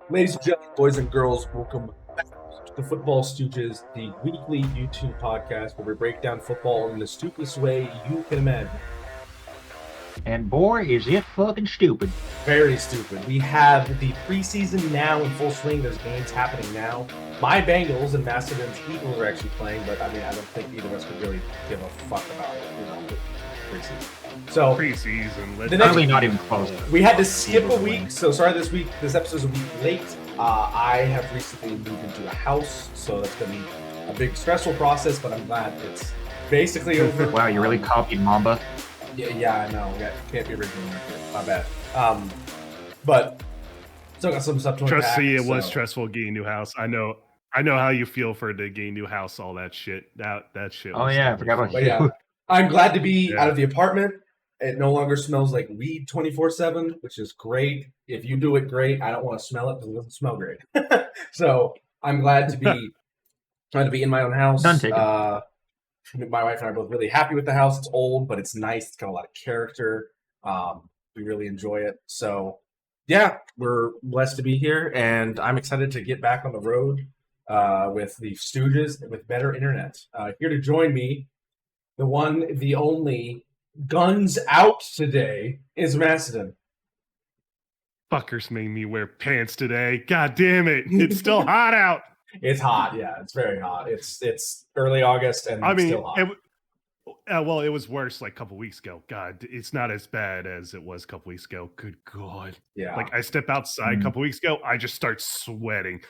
Ladies and gentlemen, boys and girls, welcome back to the Football Stooges, the weekly YouTube podcast where we break down football in the stupidest way you can imagine. And boy, is it fucking stupid. Very stupid. We have the preseason now in full swing. There's games happening now. My Bengals and Macedon's Eagles are actually playing, but I don't think either of us could really give a fuck about it, preseason. So preseason. Probably not even close. We had to skip a week, so sorry this episode's a week late. I have recently moved into a house, so that's been a big stressful process, but I'm glad it's basically over. Wow, you really copied Mamba. Yeah, I know. Can't be original. My bad. But still got some stuff to unpack. Trust me, it was stressful getting a new house. I know how you feel for the getting a new house, all that shit. That shit. Oh yeah, I forgot about you. Yeah, I'm glad to be out of the apartment. It no longer smells like weed 24/7, which is great. If you do it, great. I don't want to smell it because it doesn't smell great. So I'm glad to be in my own house. None taken. My wife and I are both really happy with the house. It's old, but it's nice. It's got a lot of character. We really enjoy it. So yeah, we're blessed to be here, and I'm excited to get back on the road with the Stooges with better internet. Here to join me, the one, the only. Guns out today is Macedon. Fuckers made me wear pants today. God damn it. It's still hot out. It's hot, yeah. It's very hot. It's early August and still hot. It was worse like a couple weeks ago. God, it's not as bad as it was a couple weeks ago. Good God. Yeah. Like I step outside a couple weeks ago, I just start sweating.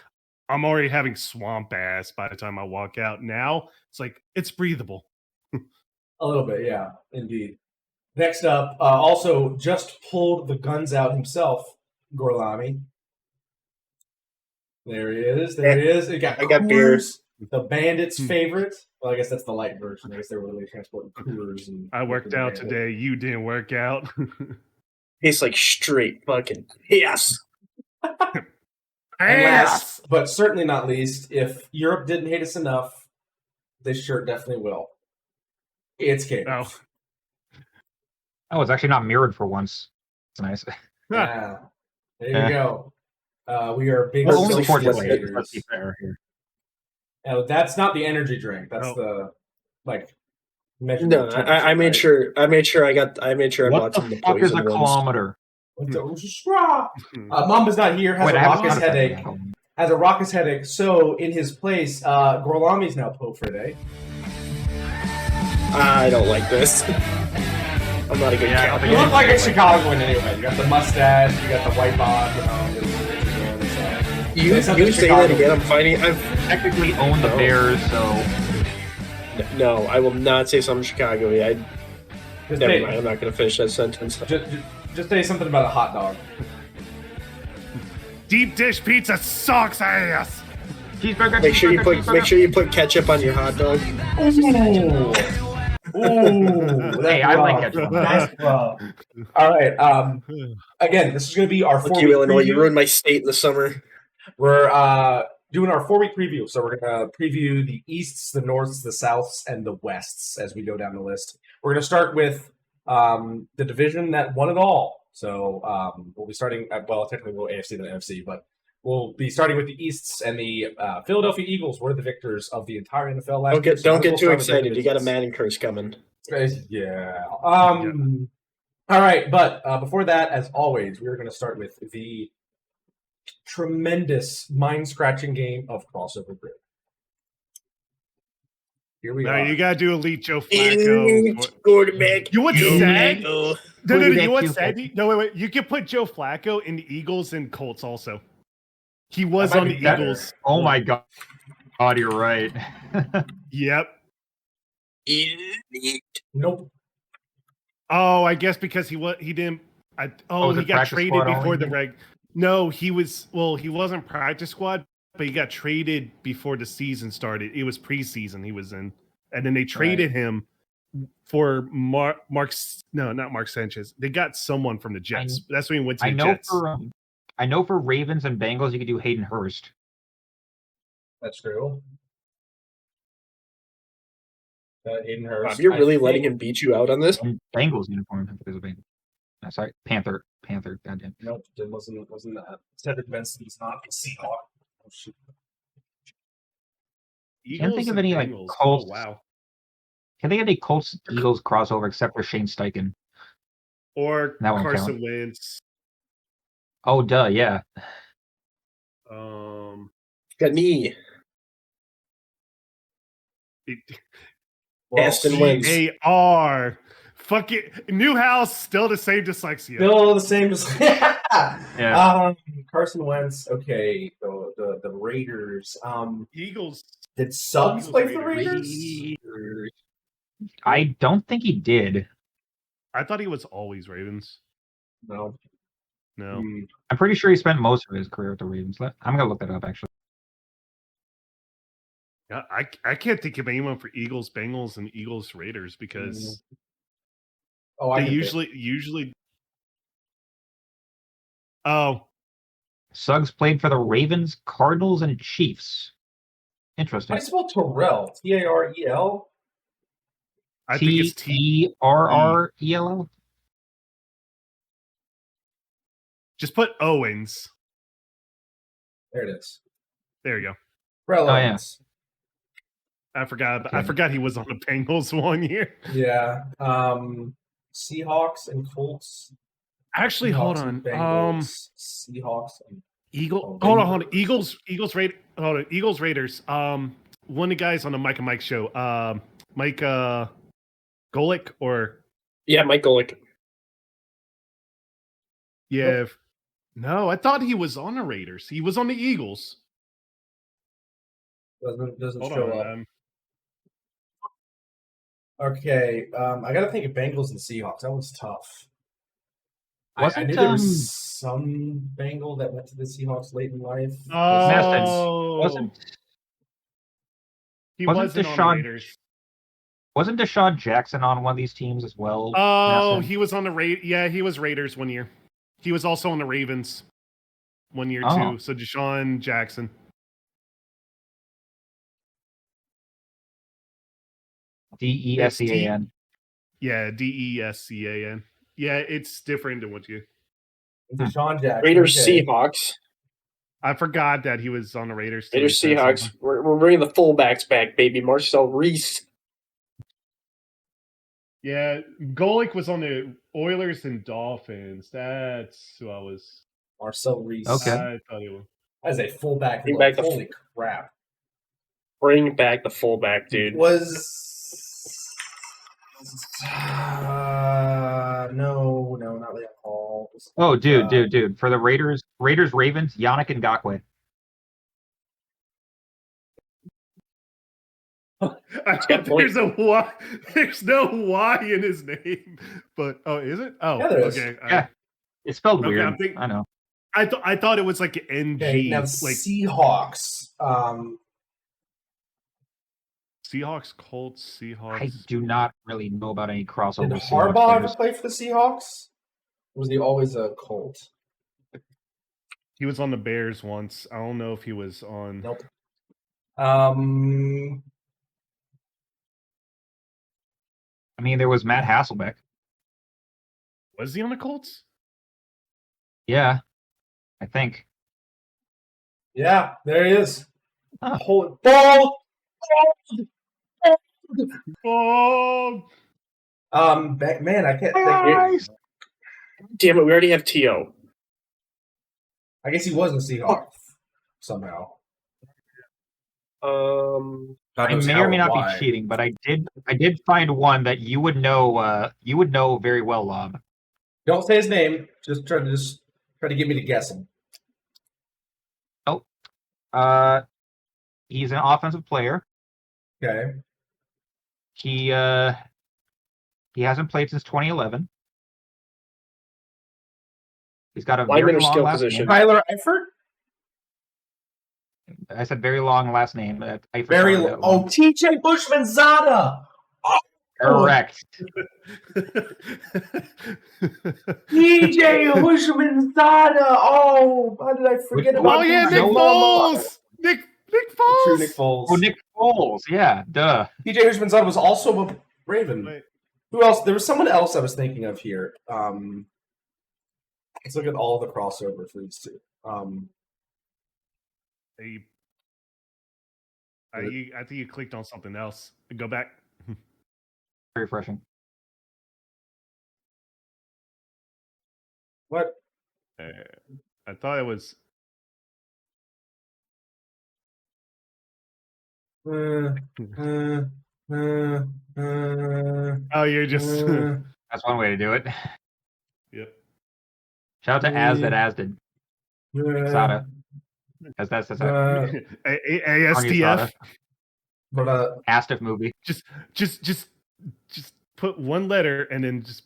I'm already having swamp ass by the time I walk out. Now it's like it's breathable. A little bit, yeah, indeed. Next up, also just pulled the guns out himself, Gorlami. There he is. There he is. I got beers. The Bandits' favorite. Well, I guess that's the light version. I guess they were really transporting coolers. I worked out today. You didn't work out. Tastes like straight fucking yes. And last, but certainly not least, if Europe didn't hate us enough, this shirt definitely will. It's Cadence. Oh, it's actually not mirrored for once. It's nice. Yeah. There you go. We are big skaters. Let's be fair here. That's not the energy drink. That's the measurement. No, I made sure I bought some of the poison ones. What the fuck is a kilometer? Mamba's not here. Has a raucous headache. So in his place, Gorlami's now Pope for a day. I don't like this. I'm not a good Catholic. You look like a Chicagoan anyway. You got the mustache, you got the white bod. You say that again, I'm fighting. I've technically owned the Bears, so... No, I will not say something Chicago-y. Never mind, I'm not going to finish that sentence. Just say something about a hot dog. Deep dish pizza sucks ass! Cheeseburger, make sure you put ketchup on your hot dog. Ooh, hey, I like ketchup. That's rough. All right. Again, this is going to be our 4-week Illinois, preview. you ruined my state in the summer. We're doing our 4-week preview, so we're going to preview the Easts, the Norths, the Souths, and the Wests as we go down the list. We're going to start with the division that won it all. So we'll be starting at, technically we'll AFC then NFC, but we'll be starting with the Easts, and the Philadelphia Eagles were the victors of the entire NFL last year. Don't get too excited. You got a Madden curse coming. Yeah. All right, but before that, as always, we are going to start with the tremendous mind-scratching game of crossover grid. Here we are. You got to do Elite Joe Flacco. Quarterback. You want sad? No. You want sad? No, wait. You can put Joe Flacco in the Eagles and Colts also. He was on the Eagles. Oh my God. God, you're right. Yep. Nope. Oh, I guess because he didn't. He got traded before the reg. No, he wasn't practice squad, but he got traded before the season started. It was preseason he was in, and then they traded him for not Mark Sanchez. They got someone from the Jets. That's when he went to the Jets. I know for Ravens and Bengals, you could do Hayden Hurst. That's true. Hayden Hurst. You're really letting him beat you out on this? Bengals uniform. Sorry, Panther. Goddamn. Nope, it wasn't that. Cedric Benson's not a Seahawk. Oh, shoot. Can't think of any like Bengals. Colts. Oh, wow. Can't think of any Colts Eagles crossover except for Shane Steichen. Or That won't Carson count. Wentz. Oh, duh, yeah. Got me. Well, Aston Wentz. GAR. Fuck it. Newhouse, still the same dyslexia. Still the same as Yeah. Carson Wentz. Okay, the Raiders. Eagles. Did Suggs Eagles, play for the Raiders. Raiders? I don't think he did. I thought he was always Ravens. No. No. I'm pretty sure he spent most of his career with the Ravens. I'm gonna look that up actually. Yeah, I can't think of anyone for Eagles, Bengals, and Eagles Raiders because I they can think. usually. Oh, Suggs played for the Ravens, Cardinals, and Chiefs. Interesting. How do you spell Terrell? T-A-R-E-L? I think it's Terrell. Just put Owens. There it is. There you go. Terrell Oh, yeah. Owens. I forgot. Okay. I forgot he was on the Bengals one year. Yeah. Seahawks and Colts. Actually, hold Seahawks on. and Bengals. Seahawks and Hold Bengals. on. Eagles Raiders. One of the guys on the Mike and Mike show. Mike Golick or Yeah, Mike Golick. yeah. No, I thought he was on the Raiders. He was on the Eagles. Doesn't Hold show on. up. Okay, I got to think of Bengals and Seahawks. That was tough. I knew there was some Bengal that went to the Seahawks late in life. Oh, he wasn't on the Raiders. Wasn't Deshaun Jackson on one of these teams as well? Oh, he was on the Yeah, he was Raiders one year. He was also on the Ravens one year too. So Deshaun Jackson. Descan. Yeah, Descan. Yeah, it's different than what you. Deshaun Jackson. Raiders, okay. Seahawks. I forgot that he was on the Raiders. Raiders, Seahawks. We're bringing the fullbacks back, baby. Marcel Reese. Yeah, Golick was on the Oilers and Dolphins. That's who I was. Marcel Reese. Okay. I thought he was. As a fullback. Bring back holy crap. Bring back the fullback, dude. No, not Leon Hall. Oh, dude. For the Raiders, Ravens, Yannick Ngakoue. There's no Y in his name, but is it? Oh, yeah, okay. Yeah, it's spelled weird. I know. I thought it was like an NG. Okay, now like Seahawks. Seahawks, Colts, Seahawks. I do not really know about any crossover. Did Harbaugh ever play for the Seahawks? Or was he always a Colt? He was on the Bears once. I don't know if he was on. Nope. I mean, there was Matt Hasselbeck. Was he on the Colts? Yeah, I think. Yeah, there he is. Huh. Ball. Oh, Man, I can't think. Damn it, we already have T.O. I guess he was a Seahawk somehow. I may or may not be cheating, but I did find one that you would know. You would know very well, Lob. Don't say his name. Just try to get me to guess him. Oh, he's an offensive player. Okay. He hasn't played since 2011. He's got a very long last name. Tyler Eifert? I said very long last name. Very long. Oh, TJ Bushman-Zada. Oh. Correct. TJ Bushman-Zada. Oh, how did I forget about? Oh yeah, Nick Foles. Nick Foles. True Nick Foles. Oh, Nick Foles. Yeah, duh. TJ Bushman-Zada was also a Raven. Wait. Who else? There was someone else I was thinking of here. Let's look at all the crossover for these two. I think you clicked on something else. Go back. Very refreshing. What? I thought it was. Oh, you're just. That's one way to do it. Yep. Shout out to As That As did. Sada. As that's ASTF. But Astif movie. Just put one letter and then just.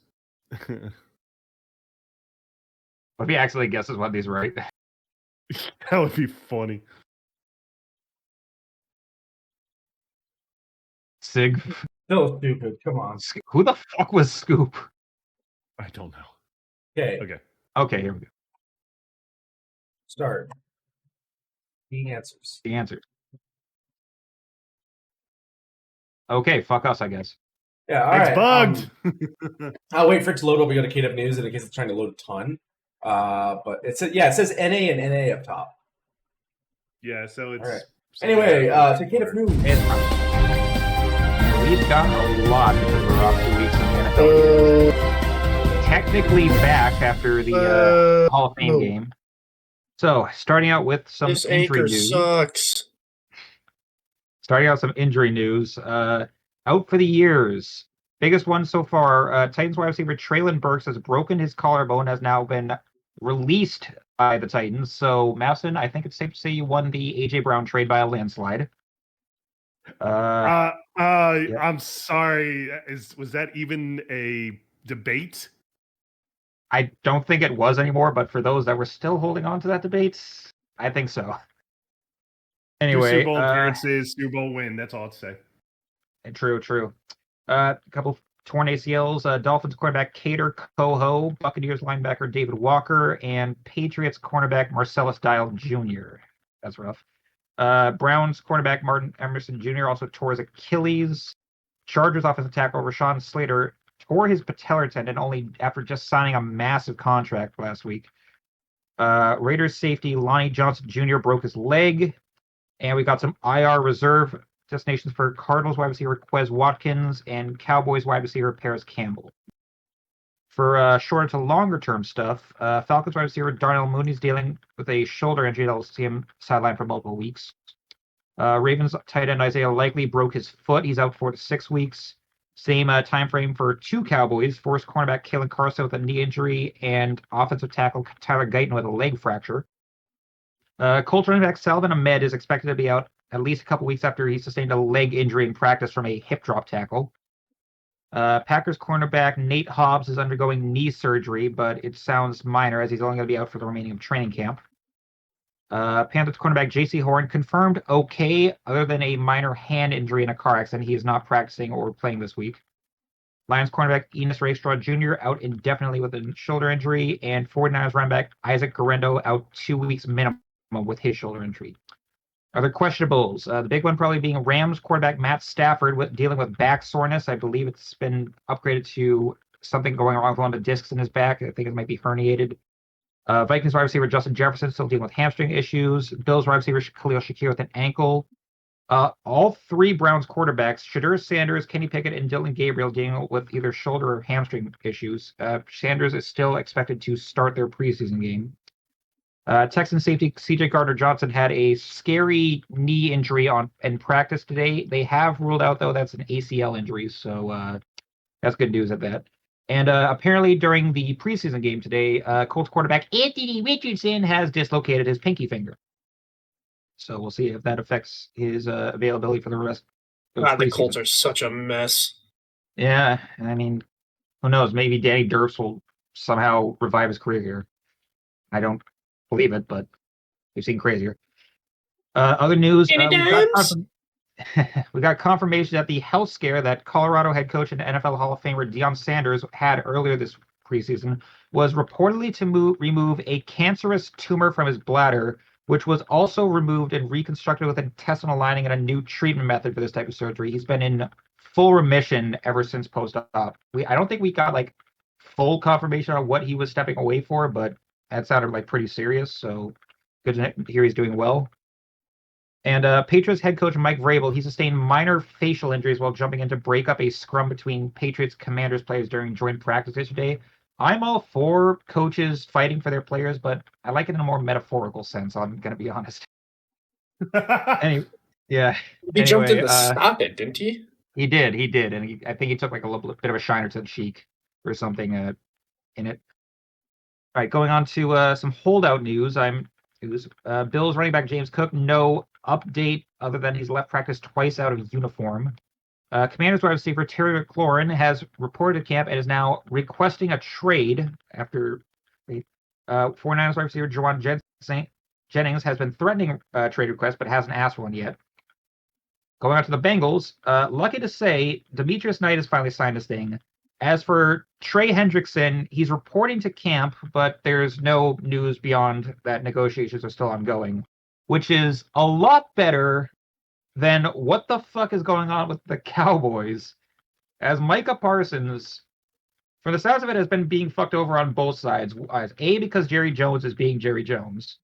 What if he actually guesses what these right? That would be funny. Sig. So stupid. Come on. Who the fuck was Scoop? I don't know. Okay. Okay, here we go. Start. The answers. Okay, fuck us, I guess. Yeah, all it's right. bugged. I'll wait for it to load. We go to KW News in case it's trying to load a ton. But it says NA and NA up top. Yeah, so it's. All right. Anyway, to KW News. We've gotten a lot because we're off 2 weeks in the NFL. Technically back after the Hall of Fame game. So, starting out with some injury news. Sucks. Starting out some injury news. Out for the years. Biggest one so far, Titans wide receiver Treylon Burks has broken his collarbone, has now been released by the Titans. So, Mousen, I think it's safe to say you won the A.J. Brown trade by a landslide. I'm sorry. Was that even a debate? I don't think it was anymore, but for those that were still holding on to that debate, I think so. Anyway, Super Bowl appearances, Super Bowl win. That's all I'd say. True. A couple torn ACLs. Dolphins cornerback Cater Coho, Buccaneers linebacker David Walker, and Patriots cornerback Marcellus Dial Jr. That's rough. Browns cornerback Martin Emerson Jr. also tore his Achilles. Chargers offensive tackle Rashawn Slater tore his patellar tendon only after just signing a massive contract last week. Raiders safety Lonnie Johnson Jr. broke his leg. And we got some IR reserve destinations for Cardinals wide receiver Quez Watkins and Cowboys wide receiver Paris Campbell. For shorter to longer term stuff, Falcons wide receiver Darnell Mooney's dealing with a shoulder injury that will see him sidelined for multiple weeks. Ravens tight end Isaiah Likely broke his foot. He's out 4 to 6 weeks. Same time frame for two Cowboys. Forced cornerback Kalen Carson with a knee injury and offensive tackle Tyler Guyton with a leg fracture. Colts running back Salvin Ahmed is expected to be out at least a couple weeks after he sustained a leg injury in practice from a hip drop tackle. Packers cornerback Nate Hobbs is undergoing knee surgery, but it sounds minor as he's only going to be out for the remaining of training camp. Panthers cornerback J.C. Horn confirmed okay, other than a minor hand injury in a car accident. He is not practicing or playing this week. Lions cornerback Enos Raystraw Jr. out indefinitely with a shoulder injury, and 49ers running back Isaac Guerrero out 2 weeks minimum with his shoulder injury. Other questionables, the big one probably being Rams quarterback Matt Stafford dealing with back soreness. I believe it's been upgraded to something going wrong with one of the discs in his back. I think it might be herniated. Vikings wide receiver Justin Jefferson still dealing with hamstring issues. Bills wide receiver Khalil Shakir with an ankle. All three Browns quarterbacks, Shadur Sanders, Kenny Pickett, and Dylan Gabriel, dealing with either shoulder or hamstring issues. Sanders is still expected to start their preseason game. Texan safety C.J. Gardner-Johnson had a scary knee injury in practice today. They have ruled out, though, that's an ACL injury, so that's good news at that. And apparently during the preseason game today, Colts quarterback Anthony Richardson has dislocated his pinky finger. So we'll see if that affects his availability for the rest of God, the Colts are such a mess. Yeah, I mean, who knows? Maybe Danny Derps will somehow revive his career here. I don't believe it, but we've seen crazier. Other news, we got confirmation that the health scare that Colorado head coach and NFL Hall of Famer Deion Sanders had earlier this preseason was reportedly to remove a cancerous tumor from his bladder, which was also removed and reconstructed with intestinal lining and a new treatment method for this type of surgery. He's been in full remission ever since post-op. I don't think we got like full confirmation on what he was stepping away for, but that sounded like pretty serious. So good to hear he's doing well. And Patriots head coach Mike Vrabel, he sustained minor facial injuries while jumping in to break up a scrum between Patriots Commanders players during joint practice yesterday. I'm all for coaches fighting for their players, but I like it in a more metaphorical sense. I'm going to be honest. He jumped in to stop it, didn't he? He did, and I think he took like a little bit of a shiner to the cheek or something in it. All right, going on to some holdout news. Bills running back James Cook, no update other than he's left practice twice out of uniform. Commanders wide receiver Terry McLaurin has reported to camp and is now requesting a trade after 49ers wide receiver Juwan Jennings has been threatening a trade request but hasn't asked for one yet. Going on to the Bengals, lucky to say, Demetrius Knight has finally signed his thing. As for Trey Hendrickson, he's reporting to camp, but there's no news beyond that negotiations are still ongoing, which is a lot better than what the fuck is going on with the Cowboys. As Micah Parsons, for the sounds of it, has been being fucked over on both sides. A, because Jerry Jones is being Jerry Jones,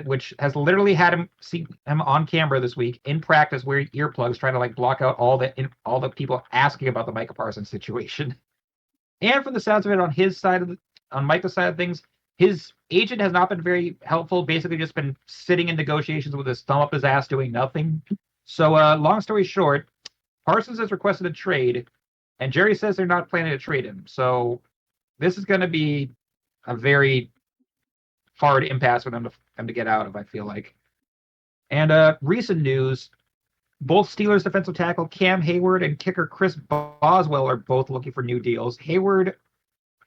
which has literally had him see him on camera this week in practice wearing earplugs, trying to like block out all the people asking about the Micah Parsons situation. And from the sounds of it, on Micah's side of things, his agent has not been very helpful. Basically, just been sitting in negotiations with his thumb up his ass, doing nothing. So, long story short, Parsons has requested a trade, and Jerry says they're not planning to trade him. So, this is going to be a very hard impasse for them to get out of, I feel like. And recent news, both Steelers defensive tackle Cam Hayward and kicker Chris Boswell are both looking for new deals. Hayward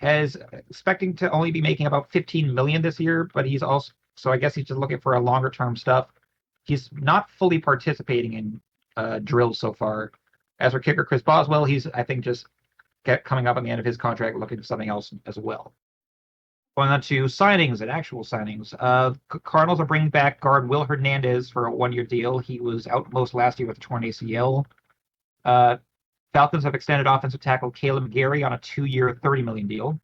is expecting to only be making about $15 million this year, but he's also, so I guess he's just looking for a longer term stuff. He's not fully participating in drills so far. As for kicker Chris Boswell, he's, I think, just coming up on the end of his contract, looking for something else as well. Going on to signings and actual signings. Cardinals are bringing back guard Will Hernandez for a 1-year deal. He was out most last year with a torn ACL. Falcons have extended offensive tackle Caleb Gary on a 2-year, $30 million deal.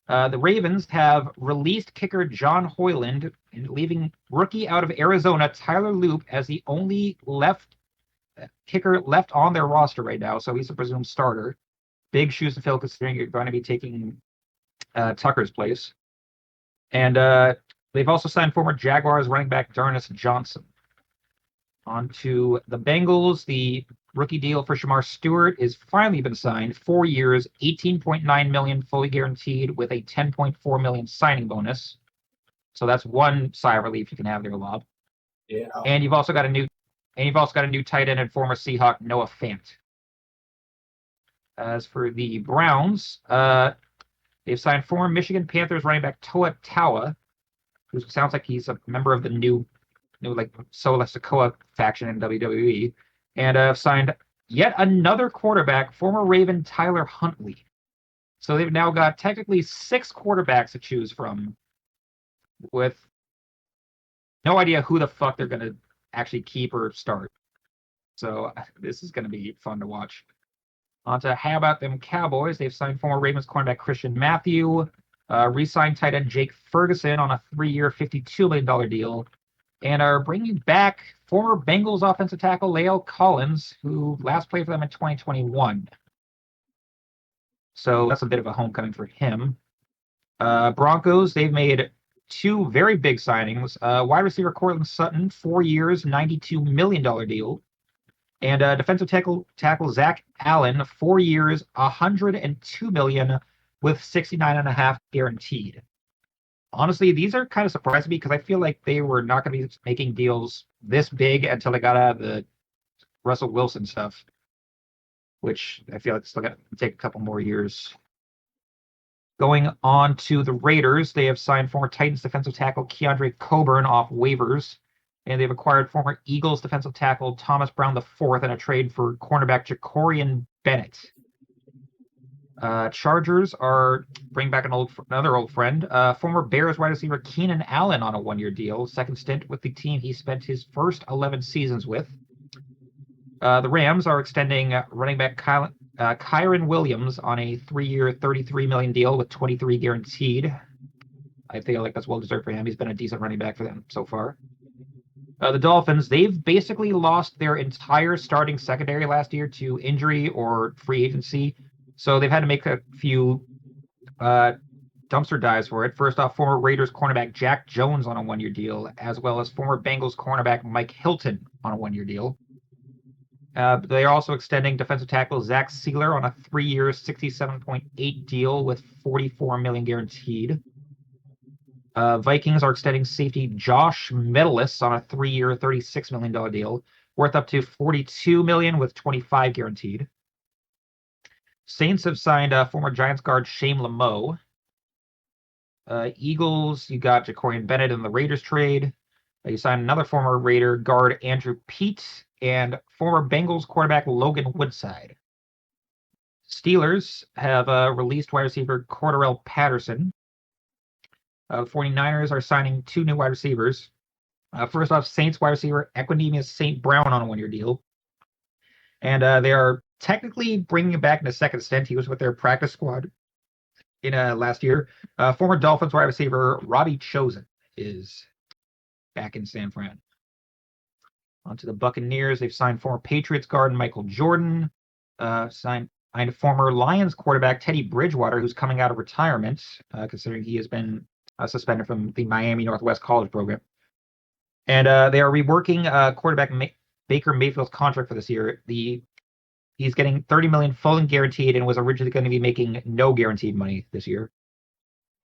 The Ravens have released kicker John Hoyland, leaving rookie out of Arizona Tyler Loop as the only kicker left on their roster right now, so he's a presumed starter. Big shoes to fill considering you're going to be taking Tucker's place. And they've also signed former Jaguars running back Darnus Johnson. On to the Bengals. The rookie deal for Shamar Stewart is finally been signed. 4 years, $18.9 million fully guaranteed with a $10.4 million signing bonus. So that's one sigh of relief you can have there, Lob. Yeah. And you've also got a new tight end and former Seahawk Noah Fant. As for the Browns, they've signed former Michigan Panthers running back Toa Taua, who sounds like he's a member of the new like Solo Sikoa faction in WWE, and have signed yet another quarterback, former Raven Tyler Huntley. So they've now got technically 6 quarterbacks to choose from, with no idea who the fuck they're going to actually keep or start. So this is going to be fun to watch. On to how about them Cowboys? They've signed former Ravens cornerback Christian Matthew, re-signed tight end Jake Ferguson on a 3-year, $52 million deal, and are bringing back former Bengals offensive tackle Lael Collins, who last played for them in 2021. So that's a bit of a homecoming for him. Broncos, they've made 2 very big signings. Wide receiver Cortland Sutton, 4 years, $92 million deal. And defensive tackle Zach Allen, 4 years, $102 million with $69.5 guaranteed. Honestly, these are kind of surprising me because I feel like they were not going to be making deals this big until they got out of the Russell Wilson stuff, which I feel like it's still going to take a couple more years. Going on to the Raiders, they have signed former Titans defensive tackle Keandre Coburn off waivers, and they've acquired former Eagles defensive tackle Thomas Brown IV in a trade for cornerback Jacorian Bennett. Chargers are bringing back another old friend, former Bears wide receiver Keenan Allen on a 1-year deal, second stint with the team he spent his first 11 seasons with. The Rams are extending running back Kyron Williams on a 3-year, $33 million deal with $23 guaranteed. I feel like that's well deserved for him. He's been a decent running back for them so far. The Dolphins, they've basically lost their entire starting secondary last year to injury or free agency. So they've had to make a few dumpster dives for it. First off, former Raiders cornerback Jack Jones on a one-year deal, as well as former Bengals cornerback Mike Hilton on a one-year deal. They are also extending defensive tackle Zach Sealer on a 3-year, $67.8 deal with $44 million guaranteed. Vikings are extending safety Josh Metellus on a 3-year, $36 million deal, worth up to $42 million with $25 guaranteed. Saints have signed former Giants guard Shane Lameau. Eagles, you got Jacorian Bennett in the Raiders trade. You signed another former Raider guard Andrew Peet and former Bengals quarterback Logan Woodside. Steelers have released wide receiver Cordarrelle Patterson. 49ers are signing 2 new wide receivers. First off, Saints wide receiver Equanimeous St. Brown on a 1-year deal. And they are technically bringing him back in a second stint. He was with their practice squad in last year. Former Dolphins wide receiver Robbie Chosen is back in San Fran. On to the Buccaneers. They've signed former Patriots guard Michael Jordan. Signed former Lions quarterback Teddy Bridgewater, who's coming out of retirement, considering he has been suspended from the Miami Northwest College program. And they are reworking quarterback Baker Mayfield's contract for this year. He's getting $30 million fully guaranteed and was originally going to be making no guaranteed money this year.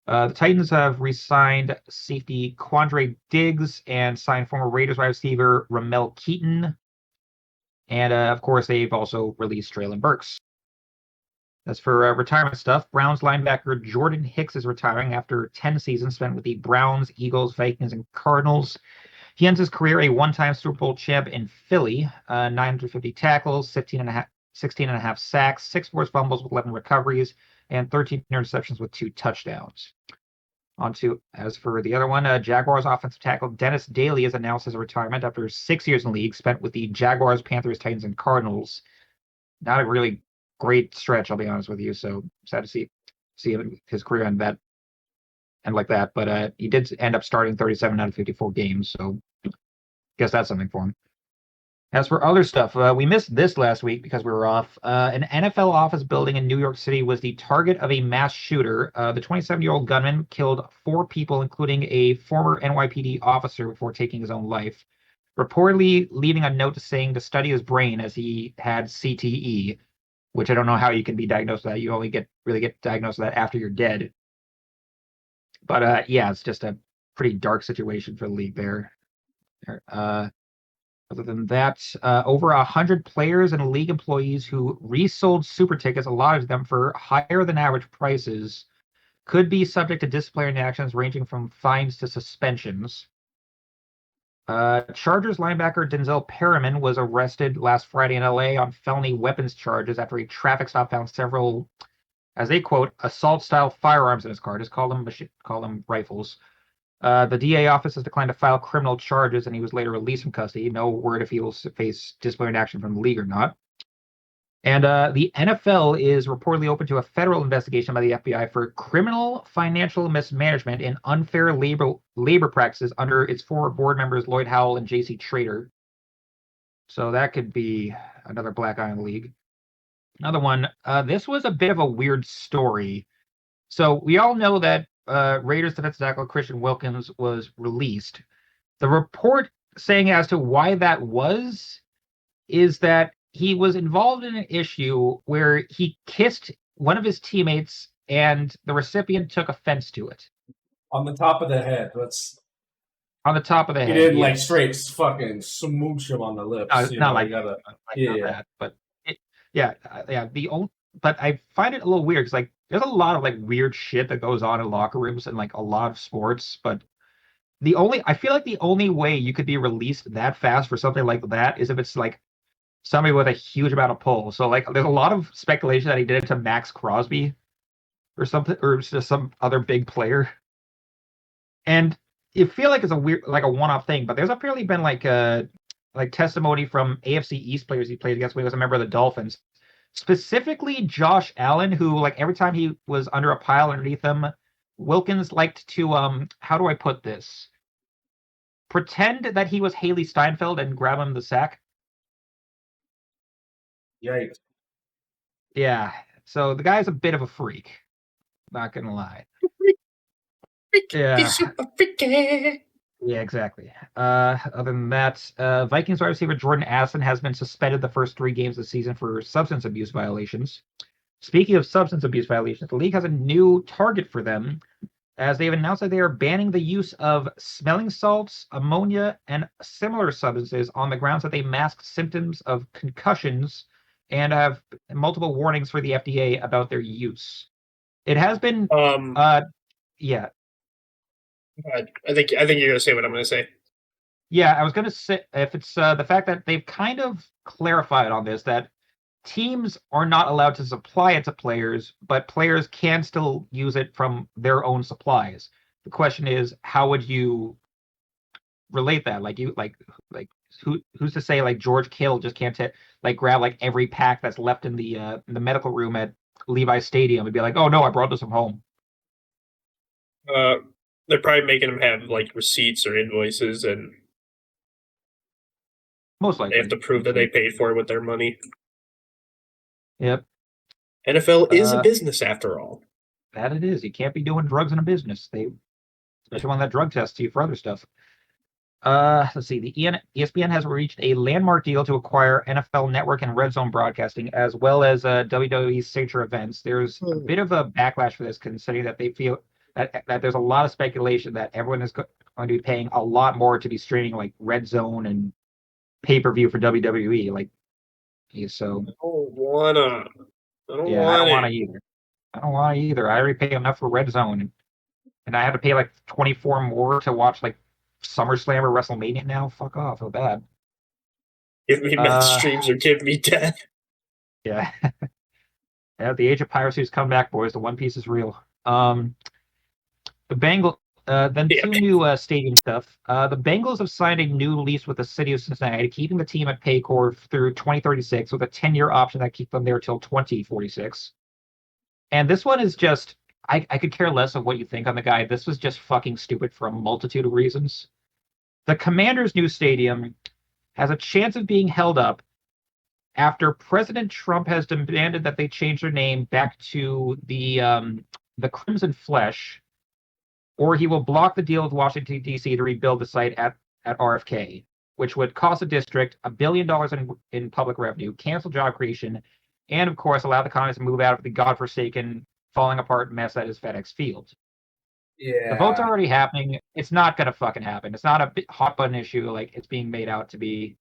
The Titans have re-signed safety Quandre Diggs and signed former Raiders wide receiver Ramel Keaton. And, of course, they've also released Treylon Burks. As for retirement stuff, Browns linebacker Jordan Hicks is retiring after 10 seasons spent with the Browns, Eagles, Vikings, and Cardinals. He ends his career a one-time Super Bowl champ in Philly, 950 tackles, 16 and a half sacks, 6 forced fumbles with 11 recoveries, and 13 interceptions with 2 touchdowns. As for the other one, Jaguars offensive tackle Dennis Daly has announced his retirement after 6 years in the league spent with the Jaguars, Panthers, Titans, and Cardinals. Not a really great stretch, I'll be honest with you. So sad to see his career end like that. But he did end up starting 37 out of 54 games, so guess that's something for him. As for other stuff, we missed this last week because we were off. An NFL office building in New York City was the target of a mass shooter. The 27-year-old gunman killed 4 people, including a former NYPD officer, before taking his own life, reportedly leaving a note saying to study his brain as he had CTE, which I don't know how you can be diagnosed with that. You only get diagnosed with that after you're dead. But yeah, it's just a pretty dark situation for the league there. Other than that, over 100 players and league employees who resold super tickets, a lot of them for higher than average prices, could be subject to disciplinary actions ranging from fines to suspensions. Chargers linebacker Denzel Perriman was arrested last Friday in LA on felony weapons charges after a traffic stop found several, as they quote, assault-style firearms in his car. Just call them rifles. The DA office has declined to file criminal charges, and he was later released from custody. No word if he will face disciplinary action from the league or not. And the NFL is reportedly open to a federal investigation by the FBI for criminal financial mismanagement and unfair labor practices under its 4 board members Lloyd Howell and J.C. Trader. So that could be another black eye in the league. Another one. This was a bit of a weird story. So we all know that Raiders defensive tackle Christian Wilkins was released. The report saying as to why that was is that he was involved in an issue where he kissed one of his teammates and the recipient took offense to it. On the top of the head. On the top of the head. He didn't like straight fucking smooch him on the lips. Not like that. But but I find it a little weird because like there's a lot of like weird shit that goes on in locker rooms and like a lot of sports, but I feel like the only way you could be released that fast for something like that is if it's like somebody with a huge amount of pull. So like there's a lot of speculation that he did it to Max Crosby or something, or just some other big player. And you feel like it's a weird, like a one-off thing, but there's apparently been like testimony from AFC East players he played against when he was a member of the Dolphins. Specifically Josh Allen, who like every time he was under a pile underneath him, Wilkins liked to how do I put this? Pretend that he was Haley Steinfeld and grab him the sack. Yikes. Yeah. So the guy's a bit of a freak. Not gonna lie. Yeah. Yeah, exactly. Other than that, Vikings wide receiver Jordan Addison has been suspended the first 3 games of the season for substance abuse violations. Speaking of substance abuse violations, the league has a new target for them, as they have announced that they are banning the use of smelling salts, ammonia, and similar substances on the grounds that they mask symptoms of concussions and have multiple warnings for the FDA about their use. It has been, yeah. I think you're gonna say what I'm gonna say. Yeah, I was gonna say if it's the fact that they've kind of clarified on this that teams are not allowed to supply it to players, but players can still use it from their own supplies. The question is, how would you relate that? Who's to say like George Kittle just can't grab like every pack that's left in the medical room at Levi Stadium and be like, oh no, I brought this from home. They're probably making them have like receipts or invoices, and most likely they have to prove that they paid for it with their money. Yep. NFL is a business after all. That it is. You can't be doing drugs in a business. Especially when that drug tests you for other stuff. Let's see. The ESPN has reached a landmark deal to acquire NFL Network and Red Zone broadcasting, as well as WWE's signature events. There's a bit of a backlash for this, considering that they feel that there's a lot of speculation that everyone is going to be paying a lot more to be streaming like Red Zone and pay-per-view for WWE. Like, so I don't want to either. I don't want to either. I already pay enough for Red Zone, and I have to pay like 24 more to watch like SummerSlam or WrestleMania now. Fuck off. I feel bad. Give me Met streams or give me death. Yeah. Yeah, the age of piracy's come back, boys. The One Piece is real. The Bengals, then two new stadium stuff. The Bengals have signed a new lease with the city of Cincinnati, keeping the team at Paycor through 2036 with a 10-year option that keeps them there till 2046. And this one is just, I could care less of what you think on the guy. This was just fucking stupid for a multitude of reasons. The Commanders' new stadium has a chance of being held up after President Trump has demanded that they change their name back to the Crimson Flesh, or he will block the deal with Washington, D.C. to rebuild the site at RFK, which would cost the district $1 billion in public revenue, cancel job creation, and, of course, allow the Congress to move out of the godforsaken, falling apart mess that is FedEx Field. Yeah. The vote's already happening. It's not going to fucking happen. It's not a hot button issue like it's being made out to be.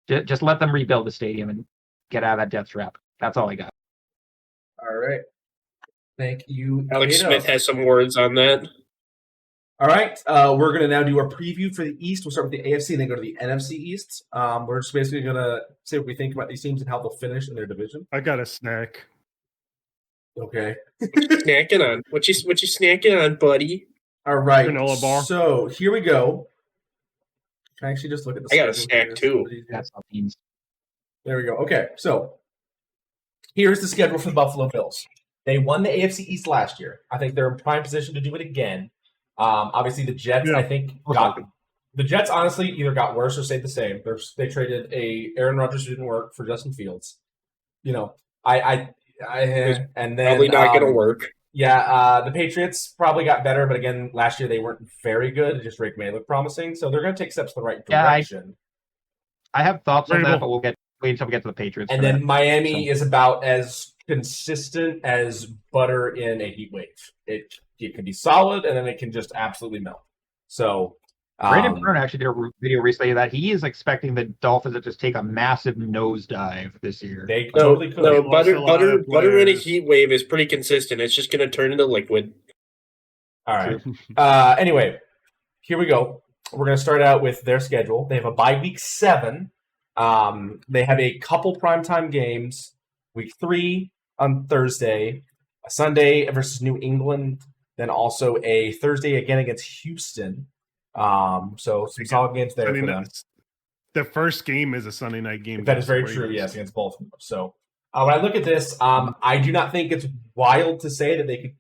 Just let them rebuild the stadium and get out of that death trap. That's all I got. All right. Thank you. Alex Smith has some words on that. All right. We're going to now do our preview for the East. We'll start with the AFC and then go to the NFC East. We're just basically going to say what we think about these teams and how they'll finish in their division. I got a snack. Okay. Snacking on. What you snacking on, buddy? All right. Granola bar. So here we go. Can I actually just look at the I got a snack too. That's all means. There we go. Okay. So here's the schedule for the Buffalo Bills. They won the AFC East last year. I think they're in prime position to do it again. Obviously, the Jets, I think, the Jets honestly either got worse or stayed the same. They traded Aaron Rodgers who didn't work for Justin Fields. You know, and then probably not going to work. Yeah, the Patriots probably got better, but again, last year they weren't very good. Just Drake May looked promising, so they're going to take steps in the right direction. I have thoughts on that, but wait until we get to the Patriots. And then Miami is about as consistent as butter in a heat wave. It can be solid, and then it can just absolutely melt. So Brandon Byrne actually did a video recently that he is expecting the Dolphins to just take a massive nosedive this year. They totally could. No, butter in a heat wave is pretty consistent. It's just going to turn into liquid. All right. Anyway, here we go. We're going to start out with their schedule. They have a bye week 7. They have a couple primetime games. Week 3 on Thursday, a Sunday versus New England, then also a Thursday again against Houston. So some solid games there for them. The first game is a Sunday night game. That is very true, yes, against both of them. So when I look at this, I do not think it's wild to say that they could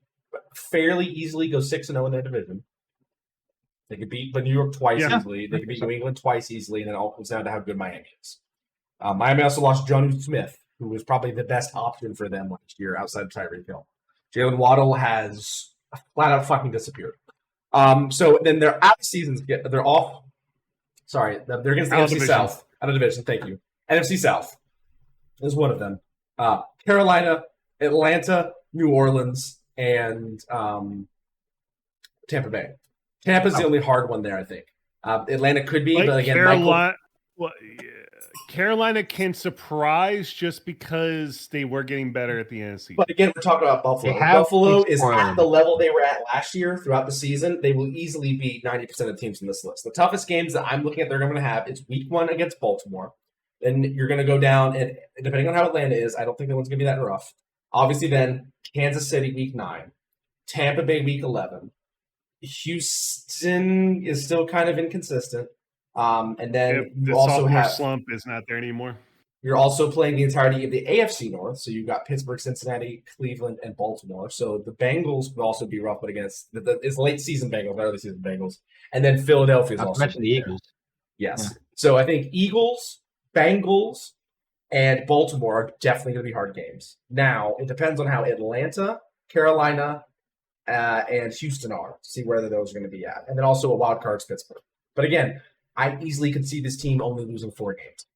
fairly easily go 6-0 in their division. They could beat New York twice easily. They could beat New England twice easily, and then it all comes down to how good Miami is. Miami also lost Jonnu Smith, who was probably the best option for them last year outside of Tyreek Hill. Jalen Waddle has flat out fucking disappeared. So then their out seasons they're off. Sorry, they're against the NFC South. Out of division, thank you. NFC South is one of them. Carolina, Atlanta, New Orleans, and Tampa Bay. Tampa's the only hard one there, I think. Atlanta could be, but again, Carolina can surprise just because they were getting better at the NFC. But again, we're talking about Buffalo. Buffalo is at the level they were at last year throughout the season. They will easily beat 90% of teams in this list. The toughest games that I'm looking at they're going to have is week 1 against Baltimore. Then you're going to go down, and depending on how Atlanta is, I don't think that one's going to be that rough. Obviously, then Kansas City week 9, Tampa Bay week 11. Houston is still kind of inconsistent. And then the sophomore slump is not there anymore. You're also playing the entirety of the AFC North, so you've got Pittsburgh, Cincinnati, Cleveland, and Baltimore. So the Bengals would also be rough, but against it's late season Bengals, not early season Bengals, and then Philadelphia is also. Mention the Eagles. Yes, yeah. So I think Eagles, Bengals, and Baltimore are definitely going to be hard games. Now it depends on how Atlanta, Carolina, and Houston are to see where those are going to be at, and then also a wild card's Pittsburgh. But again, I easily could see this team only losing 4 games.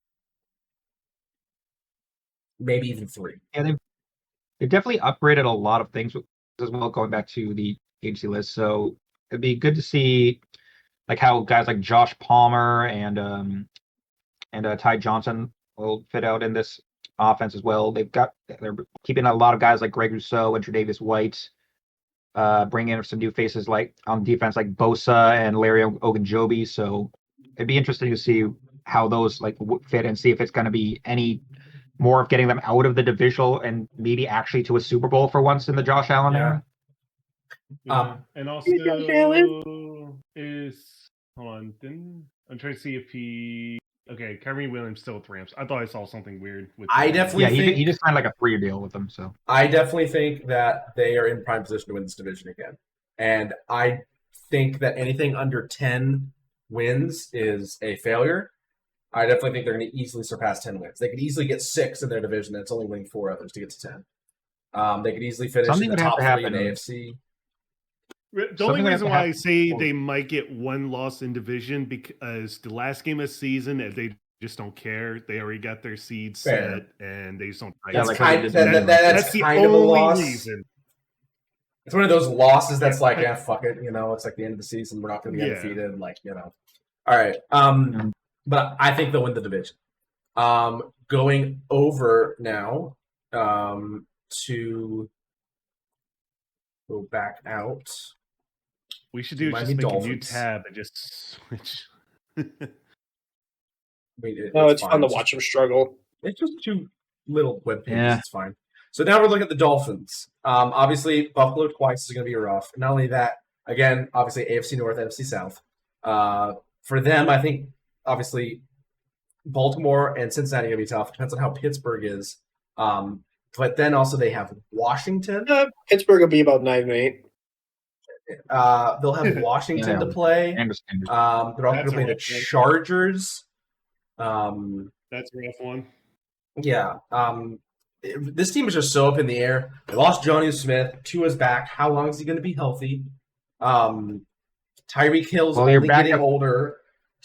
Maybe even 3. Yeah, they've definitely upgraded a lot of things as well, going back to the agency list. So it'd be good to see like how guys like Josh Palmer and Ty Johnson will fit out in this offense as well. They're keeping a lot of guys like Greg Rousseau and Tre'Davious White, bringing in some new faces like on defense like Bosa and Larry Ogunjobi. So it'd be interesting to see how those like fit and see if it's going to be any more of getting them out of the divisional and maybe actually to a Super Bowl for once in the Josh Allen era. And also hold on. I'm trying to see if Kyrie Williams still with Rams. I thought I saw something weird with. I definitely think he just signed like a 3-year deal with them. So I definitely think that they are in prime position to win this division again, and I think that anything under 10 wins is a failure. I definitely think they're going to easily surpass 10 wins. They could easily get 6 in their division. It's only winning 4 others to get to 10. They could easily finish in the top 3 in the AFC. The only reason why I say they might get 1 loss in division because the last game of the season, if they just don't care, they already got their seeds set, and they just don't. That's kind of a loss. Reason. It's one of those losses that's like, yeah, fuck it. It's like the end of the season. We're not going to be undefeated. All right. But I think they'll win the division. Going over now to go back out. We should do just make a new tab and just switch. It's fun to watch them struggle. It's just 2 little web pages. Yeah. It's fine. So now we're looking at the Dolphins. Obviously, Buffalo twice is going to be rough. Not only that, again, obviously AFC North, NFC South. For them, I think obviously Baltimore and Cincinnati are going to be tough. Depends on how Pittsburgh is. But then also they have Washington. Pittsburgh will be about 9-8. They'll have Washington to play. They're also going to play the Chargers. That's a rough one. Yeah. This team is just so up in the air. They lost Jonnu Smith. Tua's back. How long is he going to be healthy? Tyreek Hill's only getting older.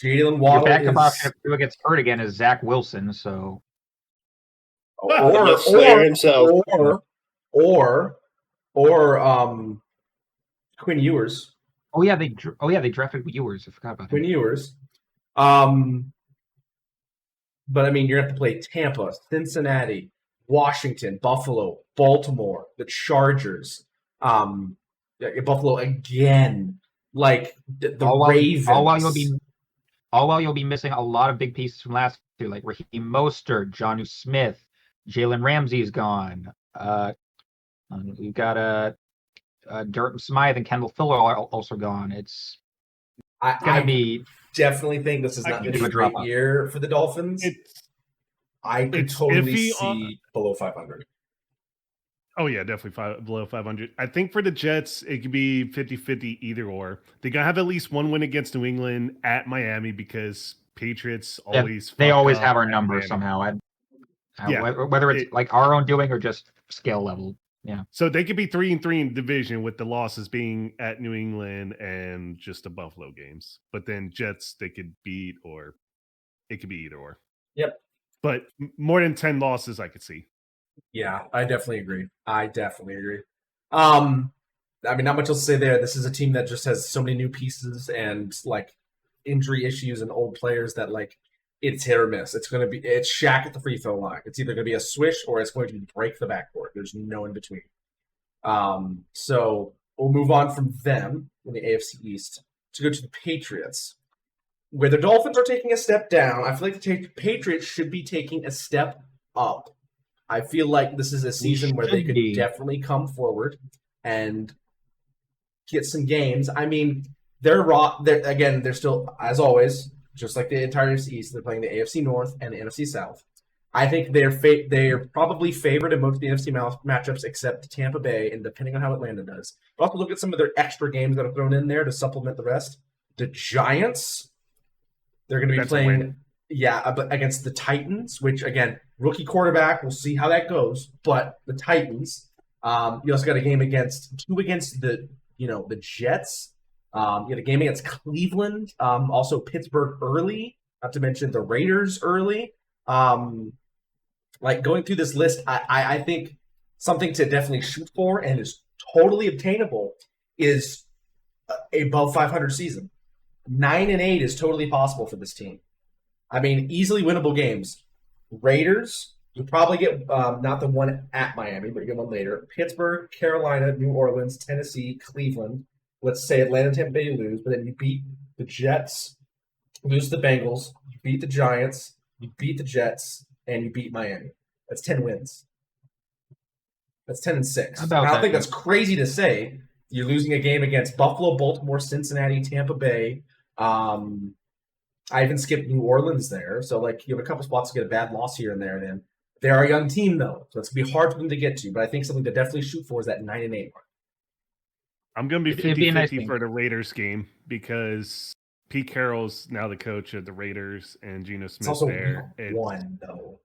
Jalen Waddle your backup option if Tua gets hurt again is Zach Wilson. So, or Quinn Ewers. Oh yeah, they drafted Ewers. I forgot about Quinn Ewers. But I mean, you're going to have to play Tampa, Cincinnati, Washington, Buffalo, Baltimore, the Chargers, Buffalo again, like the Ravens. All while you'll be missing a lot of big pieces from last year, like Raheem Mostert, Jonnu Smith, Jalen Ramsey's gone. We've got Durham Smythe and Kendall Fuller are also gone. It's going to be. Definitely think this is not going to be a great year for the Dolphins. I could totally see below 500. Oh, yeah, definitely below 500. I think for the Jets, it could be 50-50 either or. They got to have at least one win against New England at Miami because Patriots always they fuck always up have our at numbers Miami. somehow. Yeah, whether it's like our own doing or just skill level. Yeah. So they could be 3-3 in division with the losses being at New England and just the Buffalo games. But then Jets, they could beat, or it could be either or. Yep. But more than 10 losses, I could see. Yeah, I definitely agree. I mean, not much else to say there. This is a team that just has so many new pieces and like injury issues and old players that like it's hit or miss. It's Shaq at the free throw line. It's either going to be a swish or it's going to break the backboard. There's no in between. So we'll move on from them in the AFC East to go to the Patriots, where the Dolphins are taking a step down. I feel like the Patriots should be taking a step up. I feel like this is a season where they could definitely come forward and get some games. I mean, they're still, as always, just like the entire AFC East, they're playing the AFC North and the NFC South. I think they're probably favored in most of the NFC matchups except Tampa Bay, and depending on how Atlanta does. But also look at some of their extra games that are thrown in there to supplement the rest. The Giants, they're going to be playing, but against the Titans, which again, rookie quarterback. We'll see how that goes. But the Titans, you also got a game against the Jets. You had a game against Cleveland, also Pittsburgh early, not to mention the Raiders early. Like going through this list, I think something to definitely shoot for and is totally obtainable is a above 500 season. 9-8 is totally possible for this team. I mean, easily winnable games. Raiders, you'll probably get not the one at Miami, but you get one later. Pittsburgh, Carolina, New Orleans, Tennessee, Cleveland. Let's say Atlanta, Tampa Bay, you lose, but then you beat the Jets, lose the Bengals, you beat the Giants, you beat the Jets, and you beat Miami. That's 10 wins. That's 10-6. I don't think that's crazy to say. You're losing a game against Buffalo, Baltimore, Cincinnati, Tampa Bay. I even skipped New Orleans there. So, like, you have a couple spots to get a bad loss here and there. And then they're a young team, though. So it's going to be hard for them to get to. But I think something to definitely shoot for is that 9-8 mark. I'm going to be 50-50 for the Raiders game because Pete Carroll's now the coach of the Raiders and Geno Smith also there. Week 1, though.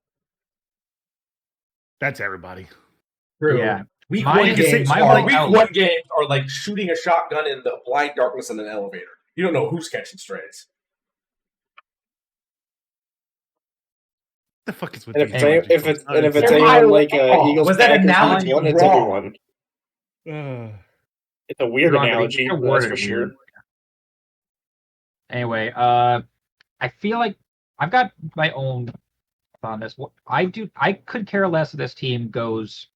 That's everybody. True. Yeah. Week 1 games are like shooting a shotgun in the blind darkness in an elevator. You don't know who's catching strays. The fuck is with if it's anyone like Eagles, was that analogy wrong? It's everyone. It's a weird analogy, that's for sure. Anyway, I feel like I've got my own on this. I could care less if this team goes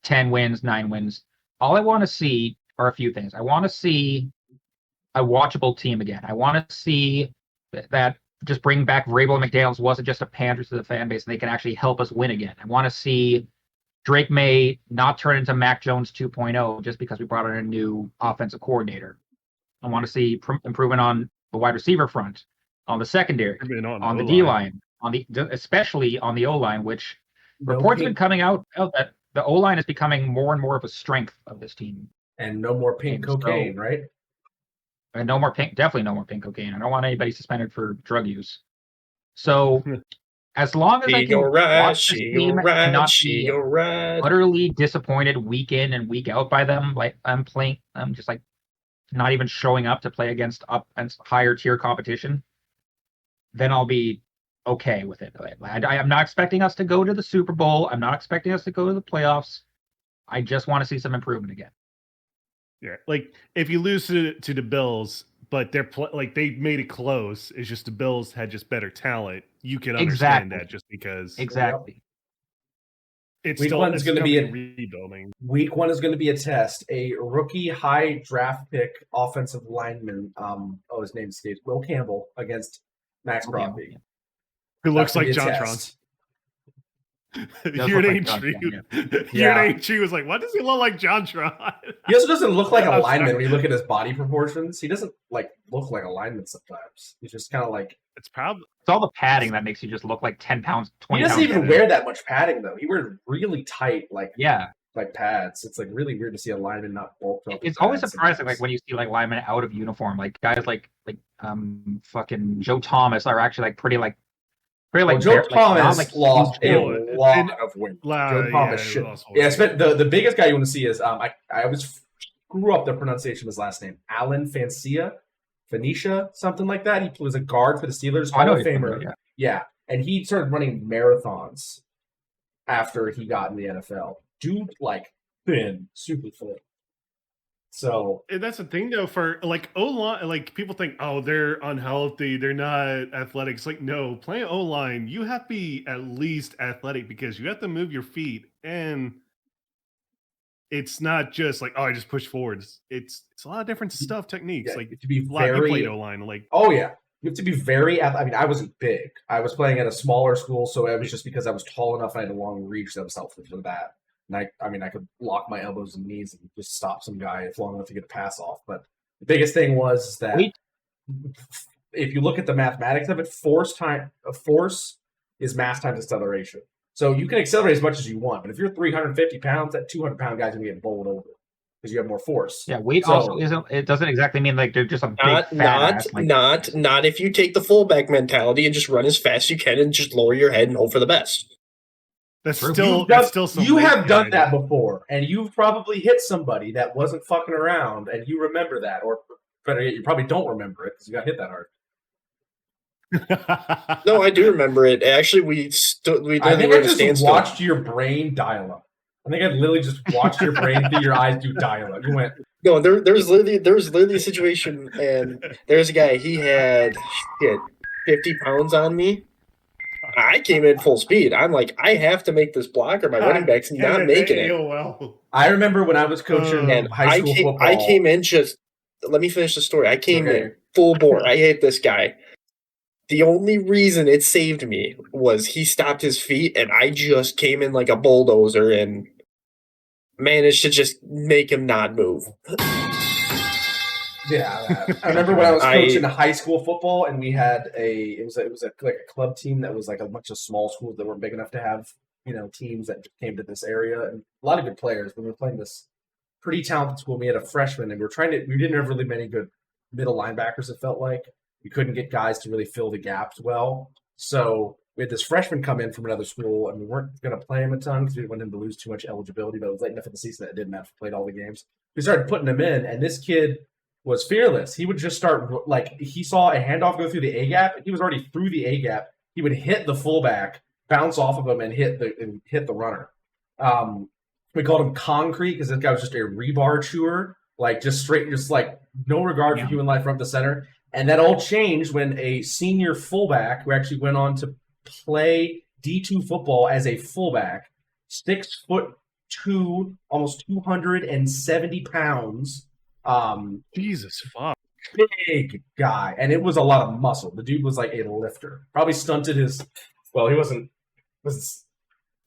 10 wins, 9 wins. All I want to see are a few things. I want to see a watchable team again. I want to see that just bring back Vrabel and McDaniels wasn't just a pander to the fan base, and they can actually help us win again. I want to see Drake May not turn into Mac Jones 2.0 just because we brought in a new offensive coordinator. I want to see improvement on the wide receiver front, on the secondary, on the D-line, especially on the O-line, which reports have been coming out that the O-line is becoming more and more of a strength of this team. And no more pink cocaine, right? And definitely no more pink cocaine. I don't want anybody suspended for drug use. So as long as I can watch this team and not be utterly disappointed week in and week out by them, like I'm just like not even showing up to play against higher tier competition, then I'll be okay with it. I'm not expecting us to go to the Super Bowl. I'm not expecting us to go to the playoffs. I just want to see some improvement again. Yeah, like if you lose to the Bills, but they're they made it close. It's just the Bills had just better talent. You can understand that just because it's Week still 1 is going to be rebuilding. Week 1 is going to be a test. A rookie high draft pick offensive lineman. His name escapes. Will Campbell against Max Crosby, who looks like John Tron. Your name tree was like, what does he look like, John Tron? He also doesn't look like a lineman when you look at his body proportions. He doesn't look like a lineman sometimes. He's just kind of like it's all the padding that makes you just look like 10 pounds, 20 pounds. He doesn't even wear that much padding though. He wears really tight, like pads. It's like really weird to see a lineman not bulked up. It's always surprising, like when you see like linemen out of uniform, like guys like fucking Joe Thomas are actually like pretty like. Well, Joe Thomas lost a lot of weight. Joe Thomas shit. Yeah, the biggest guy you want to see is I always screw up the pronunciation of his last name, Alan Phanecia, something like that. He was a guard for the Steelers, Hall of Famer. Yeah, and he started running marathons after he got in the NFL. Dude, like thin, super thin. So that's the thing, though. For like O-line, like people think, oh, they're unhealthy, they're not athletic. It's like, no, playing O-line, you have to be at least athletic because you have to move your feet, and it's not just like, oh, I just push forwards. It's a lot of different stuff, techniques. Like to be you played O-line, like you have to be very. I mean, I wasn't big. I was playing at a smaller school, so it was just because I was tall enough and I had a long reach that was helpful for that. And I could lock my elbows and knees and just stop some guy if long enough to get a pass off. But the biggest thing was that if you look at the mathematics of it, force is mass times acceleration. So you can accelerate as much as you want, but if you're 350 pounds, that 200-pound guy's gonna get bowled over because you have more force. Yeah, weight also isn't. It doesn't exactly mean like they're just a big fat ass. Like, not if you take the fullback mentality and just run as fast as you can and just lower your head and hope for the best. That's still some. You have done that before, and you've probably hit somebody that wasn't fucking around, and you remember that, or better yet, you probably don't remember it because you got hit that hard. No, I do remember it. Actually, we I think I just watched your brain dial up. I think I literally just watched your brain through your eyes do dial up. You went. No, there was literally a situation, and there's a guy. He had 50 pounds on me. I came in full speed. I'm like, I have to make this block or my running back's not making it. I remember when I was coaching high school football. I came in let me finish the story. I came in full bore. I hate this guy. The only reason it saved me was he stopped his feet and I just came in like a bulldozer and managed to just make him not move. Yeah, I remember when I was coaching high school football, and we had it was like a club team that was like a bunch of small schools that weren't big enough to have teams that came to this area, and a lot of good players. But we were playing this pretty talented school. We had a freshman, and we didn't have really many good middle linebackers. It felt like we couldn't get guys to really fill the gaps well. So we had this freshman come in from another school, and we weren't going to play him a ton because we didn't want him to lose too much eligibility. But it was late enough in the season that it didn't matter if he played all the games. We started putting him in, and this kid was fearless. He would just start, like, he saw a handoff go through the A gap. He was already through the A gap. He would hit the fullback, bounce off of him, and hit the runner. We called him Concrete because this guy was just a rebar chewer, like just like no regard for human life from the center. And that all changed when a senior fullback who actually went on to play D2 football as a fullback, 6'2", almost 270 pounds. Jesus fuck. Big guy, and it was a lot of muscle. The dude was like a lifter. Probably stunted his. Well, he wasn't. Was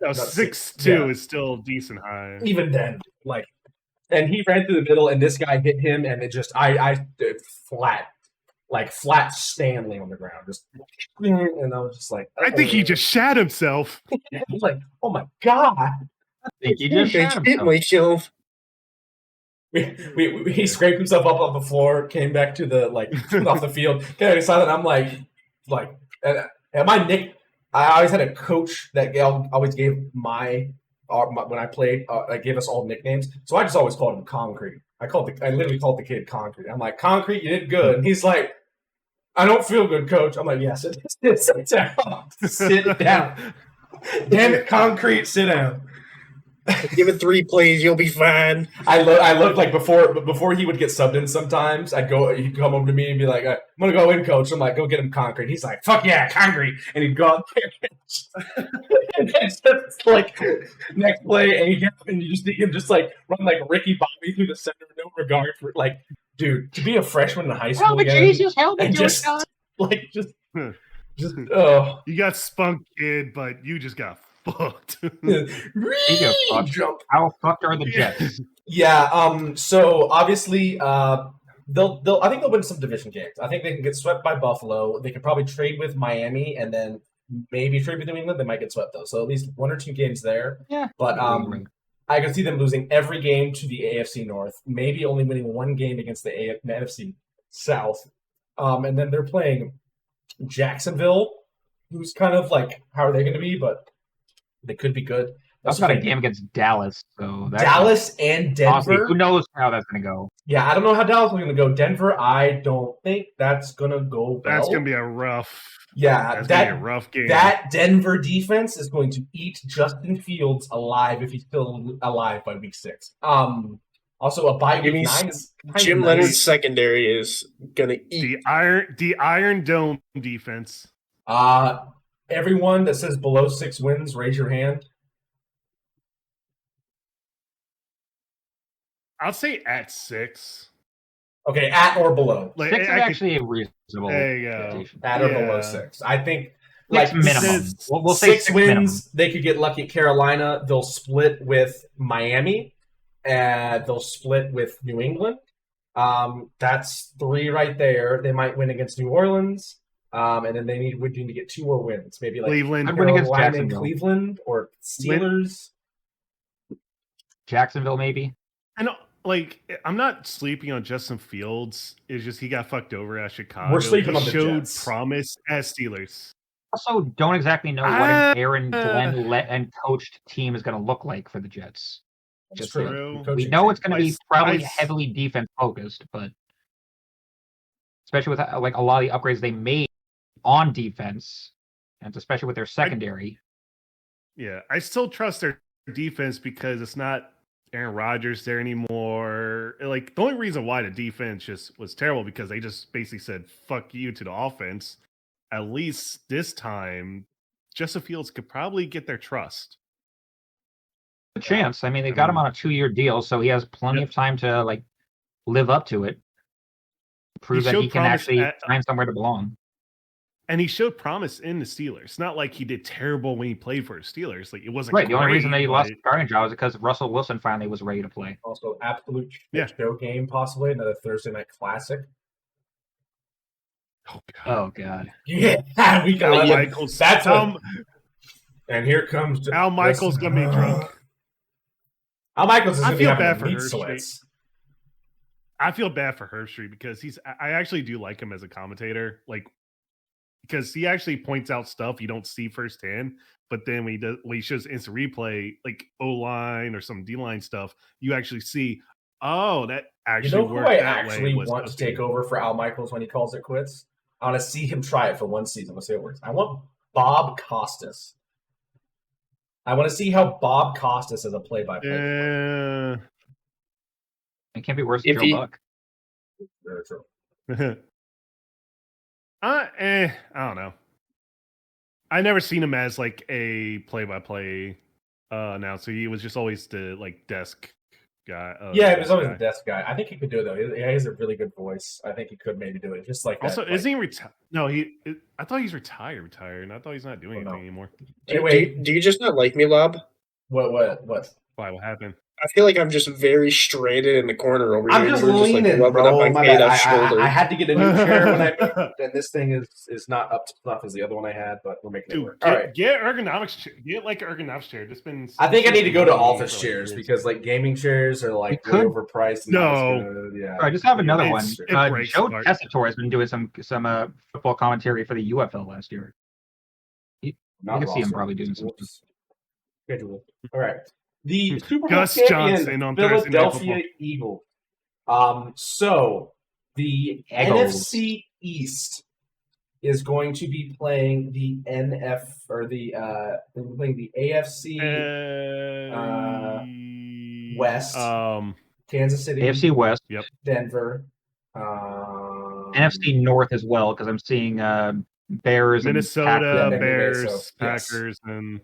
6'2" is still decent high. Even then, like, and he ran through the middle, and this guy hit him, and it just I flat Stanley on the ground, just, and I was just like, I think he just shat himself. I was like, oh my god! I think he just shat himself. He scraped himself up on the floor, came back to the off the field, kind of excited. I'm like, and my nick. I always had a coach that always gave when I played. I gave us all nicknames, so I just always called him Concrete. I literally called the kid Concrete. I'm like, Concrete, you did good, and he's like, I don't feel good, coach. I'm like, yes, sit down, sit down. Damn it, Concrete, sit down. Give it 3 plays, you'll be fine. I looked like before he would get subbed in sometimes, he'd come over to me and be like, I'm going to go in, coach. I'm like, go get him Concrete. He's like, fuck yeah, Concrete. And he'd go out there. And it's just like, next play, and you just see him just like run like Ricky Bobby through the center, no regard for, like, dude, to be a freshman in high school help again. Jesus, help me, just, oh. You got spunk, kid, but you just got fucked. Jump. How fucked are the Jets? Yeah. So obviously, they'll. I think they'll win some division games. I think they can get swept by Buffalo. They could probably trade with Miami, and then maybe trade with New England. They might get swept though. So at least 1 or 2 games there. Yeah. But I could see them losing every game to the AFC North, maybe only winning one game against the NFC South. And then they're playing Jacksonville, who's kind of like, how are they going to be? But they could be good. That's not a game against Dallas, so Dallas and Denver. Honestly, who knows how that's going to go? Yeah, I don't know how Dallas is going to go. Denver, I don't think that's going to go well. That's going to be a rough. Yeah, that's going to be a rough game. That Denver defense is going to eat Justin Fields alive if he's still alive by week 6. Also, a bye week 9 is Jim Leonard's secondary is going to eat the Iron Dome defense. Everyone that says below 6 wins, raise your hand. I'll say at 6. Okay, at or below. 6 is actually a reasonable. There you go. At or below 6. I think minimum. We'll say 6 wins. Minimum. They could get lucky at Carolina. They'll split with Miami. And they'll split with New England. That's 3 right there. They might win against New Orleans. And then they would need to get 2 more wins. Maybe like Cleveland. Carolina and Cleveland or Steelers. Jacksonville, maybe. And I'm not sleeping on Justin Fields. It's just he got fucked over at Chicago. We're sleeping on the showed Jets. Promise as Steelers. Also, don't exactly know what an Aaron Glenn and coached team is going to look like for the Jets. Just true. We know it's going to be probably heavily defense focused, but especially with like a lot of the upgrades they made on defense, and especially with their secondary. I still trust their defense because it's not Aaron Rodgers there anymore. Like the only reason why the defense just was terrible because they just basically said "fuck you" to the offense. At least this time, Justin Fields could probably get their trust. A chance. I mean, they got him on a 2-year deal, so he has plenty of time to like live up to it. Prove that he can actually find somewhere to belong. And he showed promise in the Steelers. Not like he did terrible when he played for the Steelers. Like it wasn't right. Great, the only reason that he lost the starting job is because Russell Wilson finally was ready to play. Also, absolute show game, possibly another Thursday night classic. Oh god. Yeah, we got Michaels. That's and here comes Al Michaels gonna be drunk. Al Michaels is I gonna feel be bad for meat Herb sweats. I feel bad for Herb Street because I actually do like him as a commentator. Like because he actually points out stuff you don't see firsthand, but then when he shows instant replay, like O-line or some D-line stuff, you actually see, oh, that actually worked that way. I actually want to take over for Al Michaels when he calls it quits. I want to see him try it for one season. Let's see how it works. I want Bob Costas. I want to see how Bob Costas is a play-by-play. It can't be worse than Joe Buck. Very true. I don't know. I never seen him as like a play-by-play announcer. He was just always the like desk guy. He was always the desk guy. I think he could do it though. He has a really good voice. I think he could maybe do it. Just like also, that, isn't he retired? No, I thought he's retired, and I thought he's not doing anything anymore. Anyway, do you just not like me, Lob? What? Why? What happened? I feel like I'm just very stranded in the corner over here. I'm just leaning, bro. I had to get a new chair when I moved, and this thing is not up to snuff as the other one I had, but we're making it work. All right, get ergonomics chair. Get like an ergonomics chair. I think I need to go to office chairs because like gaming chairs are like way overpriced. No, I just have another one. Joe Tessitore has been doing some football commentary for the UFL last year. You can see him probably doing some schedule. All right. The Super Bowl Gus Johnson on Philadelphia Eagles. So the NFC East is going to be playing the AFC West. Kansas City, AFC West. Yep. Denver. NFC North as well because I'm seeing Bears, Minnesota, Bears, Packers, and.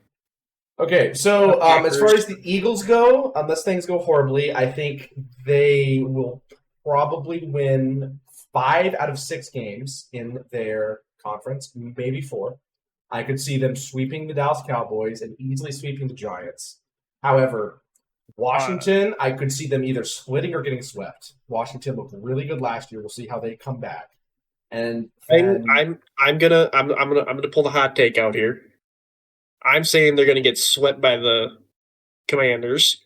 Okay, so as far as the Eagles go, unless things go horribly, I think they will probably win 5 out of 6 games in their conference, maybe 4. I could see them sweeping the Dallas Cowboys and easily sweeping the Giants. However, Washington, I could see them either splitting or getting swept. Washington looked really good last year. We'll see how they come back. And I'm gonna pull the hot take out here. I'm saying they're going to get swept by the Commanders.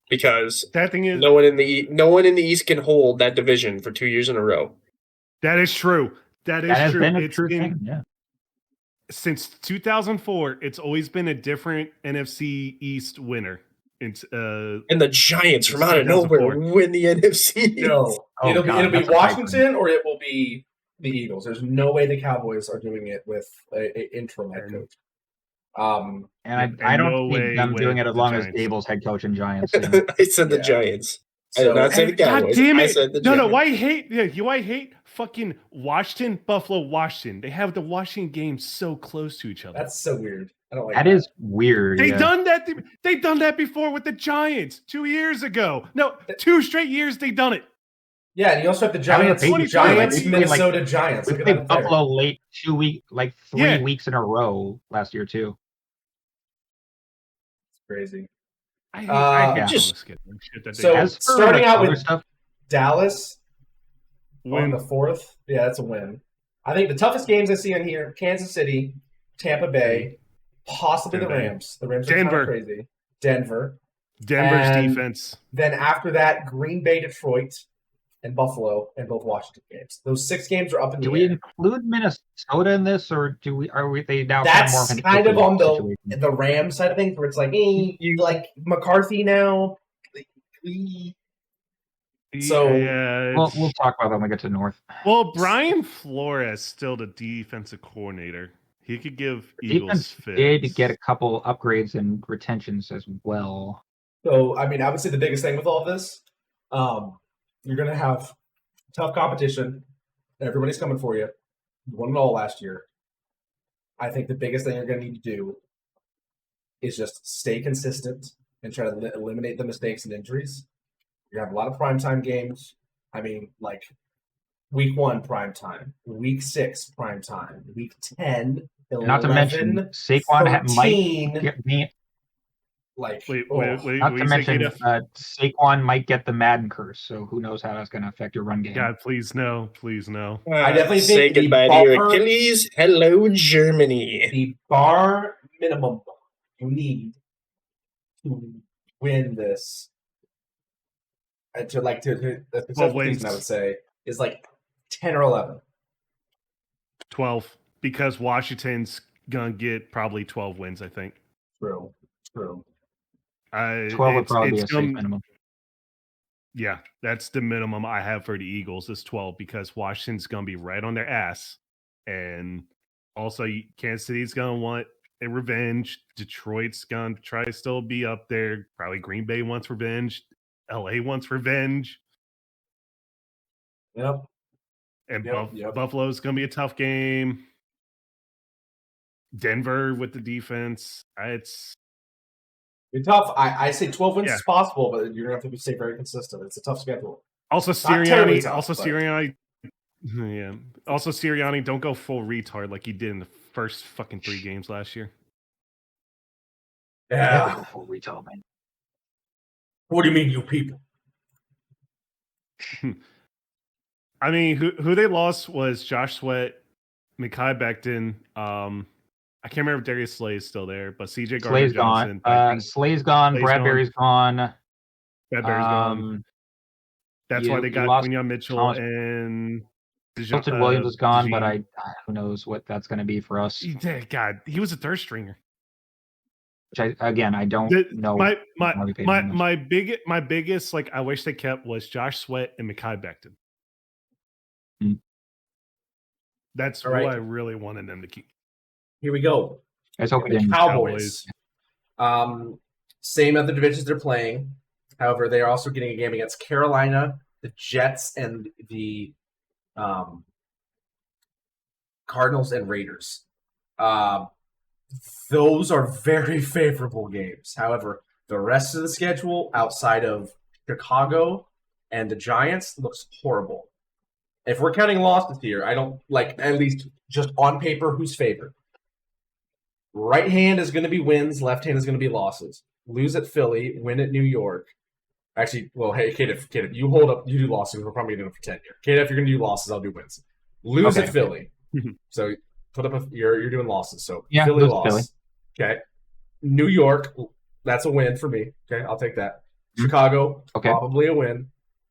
because that thing is no one in the East can hold that division for 2 years in a row. that is true. That is true. Been a It's true been thing. Yeah. since 2004. It's always been a different NFC East winner. It's And the Giants from out of 2004. nowhere win the NFC. No, Oh, it'll God, be that's a pipe Washington or it will be the Eagles. There's no way the Cowboys are doing it with a interim head coach. And I don't no see way them doing with it as the long as Giants. Dable's head coach and Giants. Yeah. I said the Yeah. Giants. I So- did not say the God Cowboys. damn I it! said the No, Giants. why hate fucking Washington, Buffalo, Washington? They have the Washington games so close to each other. That's so weird. I don't like That is weird. They yeah. done that. They done that before with the Giants 2 years ago. No, 2 straight years they done it. Yeah, and you also have the That was Giants, the Patriots, Giants, like, we played, like, Minnesota Giants. We Look at played that there. Buffalo late 3 Yeah. weeks in a row last year too. It's crazy. I hate yeah. all Just- this shit that they So- do. As for, starting out other with- stuff, Dallas on Win. the 4th. Yeah, that's a win. I think the toughest games I see on here: Kansas City, Tampa Bay, possibly the Tampa Bay. Rams. The Rams are kind Denver. of crazy. Denver. Denver's and- defense. Then after that, Green Bay, Detroit, and Buffalo, and both Washington games. Those 6 games are up in the do we air. include Minnesota in this, or are they now kind of more That's of an kind of equal on situation? the Rams side of things, where it's like, hey, you like McCarthy now. So- yeah, Well, it's- we'll talk about that when we get to North. well, Brian Flores still the defensive coordinator. He could give Eagles Defense did fits. get a couple upgrades and retentions as well. So, I mean, I would say the biggest thing with all of this, you're going to have tough competition. Everybody's coming for you. You won it all last year. I think the biggest thing you're going to need to do is just stay consistent and try to eliminate the mistakes and injuries. You're going to have a lot of primetime games. I mean, like week 1 primetime, week 6 primetime, week 10, 11, Not to mention Saquon 13, might get me. like, Wait, oh, wait, wait. Not we to say mention KDF? Saquon might get the Madden curse, so who knows how that's going to affect your run game. God, please no, please no. I definitely say think the goodbye to your bar- Achilles. Hello, Germany. the bar minimum you need to win this to the successful wins. season, I would say, is like 10 or 11. 12, because Washington's gonna get probably 12 wins. I think. True. 12 would probably be a safe minimum. Yeah, that's the minimum I have for the Eagles is 12 because Washington's gonna be right on their ass, and also Kansas City's gonna want a revenge. Detroit's gonna try to still be up there. Probably Green Bay wants revenge. LA wants revenge, Yep. and Yep. Buffalo's gonna be a tough game. Denver with the defense, it's You're tough. I say 12 wins Yeah. is possible, but you're going to have to stay very consistent. It's a tough schedule. also terribly Sirianni. tough, but- Sirianni. Yeah. Also Sirianni, don't go full retard like he did in the first fucking 3 games last year. Yeah. Full retail, man. What do you mean, you people? I mean, who they lost was Josh Sweat, Mekhi Becton. I can't remember if Darius Slay is still there, but CJ Slay's Gardner-Johnson. gone. Slay's gone. Slay's Bradbury's gone. Bradbury's gone. That's why they you got lost Quinyon Mitchell Thomas- and Hilton Williams is gone, but DeJean. who knows what that's going to be for us. God, he was a third stringer. Which I don't know. My why we paid him this. my biggest like I wish they kept was Josh Sweat and Mekhi Becton. Hmm. That's All who right. I really wanted them to keep. Here we go. I just hope we The didn't. Cowboys. Same other divisions they're playing. However, they are also getting a game against Carolina, the Jets, and the Cardinals and Raiders. Those are very favorable games. However, the rest of the schedule outside of Chicago and the Giants looks horrible. If we're counting losses here, I don't like at least just on paper who's favored. Right hand is going to be wins. Left hand is going to be losses. Lose at Philly, win at New York. Actually, well, hey, Kate, you hold up. You do losses. We're probably going to do it for 10 here. Kate, if you're going to do losses, I'll do wins. Lose Okay. at Philly. So put up you're doing losses. So Yeah, Philly lose loss. Philly. Okay. New York, that's a win for me. Okay, I'll take that. Chicago, Okay. probably a win.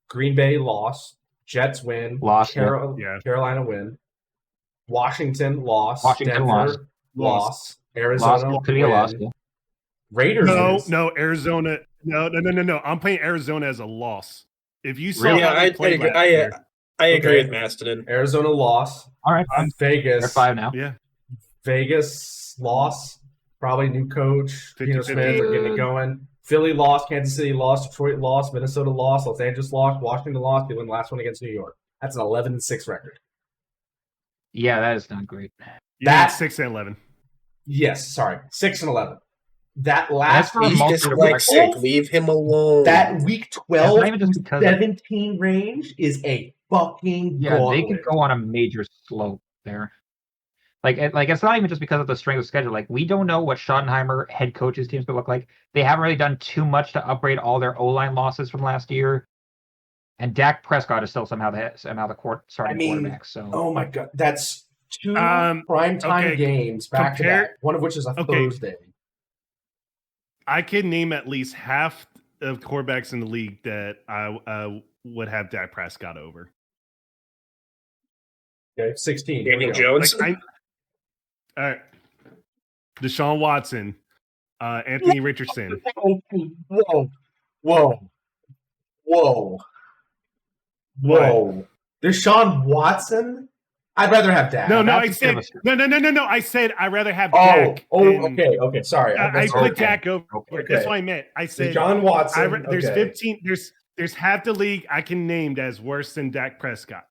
Green Bay, loss. Jets, win. Loss, Carolina, win. Washington, loss. Washington, Denver, loss. Arizona, Loss. Could be a loss. win. Yeah. Raiders, wins. No, Arizona. No. I'm playing Arizona as a loss. If you saw Really? how they played last year. I agree Okay. with Mastodon. Arizona, loss. All right. Fine. Vegas. They're 5 now. Yeah. Vegas, loss. Probably new coach. 50-50. Peter Smith are getting it going. Philly, lost. Kansas City, lost. Detroit, lost. Minnesota, lost. Los Angeles, lost. Washington, lost. They win the last one against New York. That's an 11-6 record. Yeah, that is not great. Yeah, 6-11. Yes, sorry. 6-11. That That's last for He's multiple dyslexic. Leave him alone. that week 12 not even just to because 17 range is a fucking Yeah, gauntlet. they could go on a major slope there. Like it's not even just because of the strength of schedule. Like, we don't know what Schottenheimer head coach's teams could look like. They haven't really done too much to upgrade all their O-line losses from last year. And Dak Prescott is still somehow the starting quarterback. So Oh my god, that's two primetime okay. games back to back. One of which is a Okay. Thursday. I can name at least half of quarterbacks in the league that I would have Dak Prescott over. Okay, 16. Here we Daniel go. Jones. All right. Deshaun Watson, Anthony Richardson. Whoa. Deshaun Watson? I'd rather have Dak. No, I that's said no. I said I'd rather have Oh, Dak. okay. Sorry. I put okay. Dak over. Okay. That's what I meant. I said John Watson. there's okay. 15. There's half the league I can name as worse than Dak Prescott.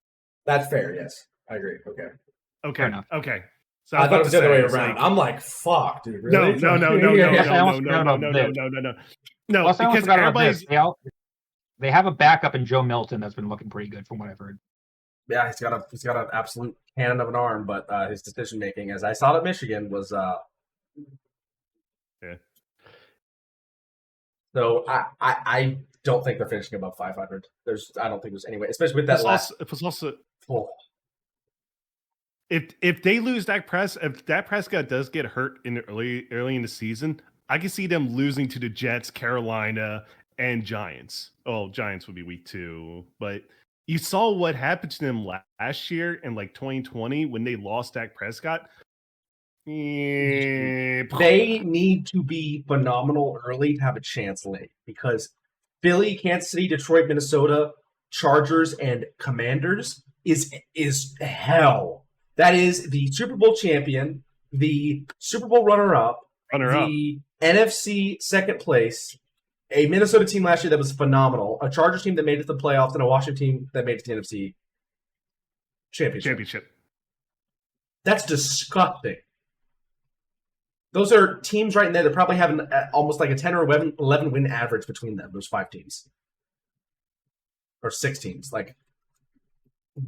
That's fair. Yes, I agree. Okay. Okay. enough. Okay. So I thought it was the other way it's around. like- I'm like, fuck, dude. No, Really? no, Yes, I almost forgot about this. No, Plus, I almost because forgot about everybody's this. They have a backup in Joe Milton that's been looking pretty good from what I've heard. Yeah, he's got an absolute cannon of an arm, but his decision making, as I saw it at Michigan, was Yeah. So I don't think they're finishing above 500. I don't think there's any way, especially with that last. If they lose Dak if Dak Prescott does get hurt in the early in the season, I can see them losing to the Jets, Carolina, and Giants. Oh, Giants would be week 2, but you saw what happened to them last year in like 2020 when they lost Dak Prescott. They need to be phenomenal early to have a chance late, because Philly, Kansas City, Detroit, Minnesota, Chargers, and Commanders is hell. That is the Super Bowl champion, the Super Bowl runner-up, the NFC second place, a Minnesota team last year that was phenomenal, a Chargers team that made it to the playoffs, and a Washington team that made it to the NFC championship. That's disgusting. Those are teams right in there that probably have almost like a 10 or 11 win average between them, those 5 teams. Or 6 teams. Like,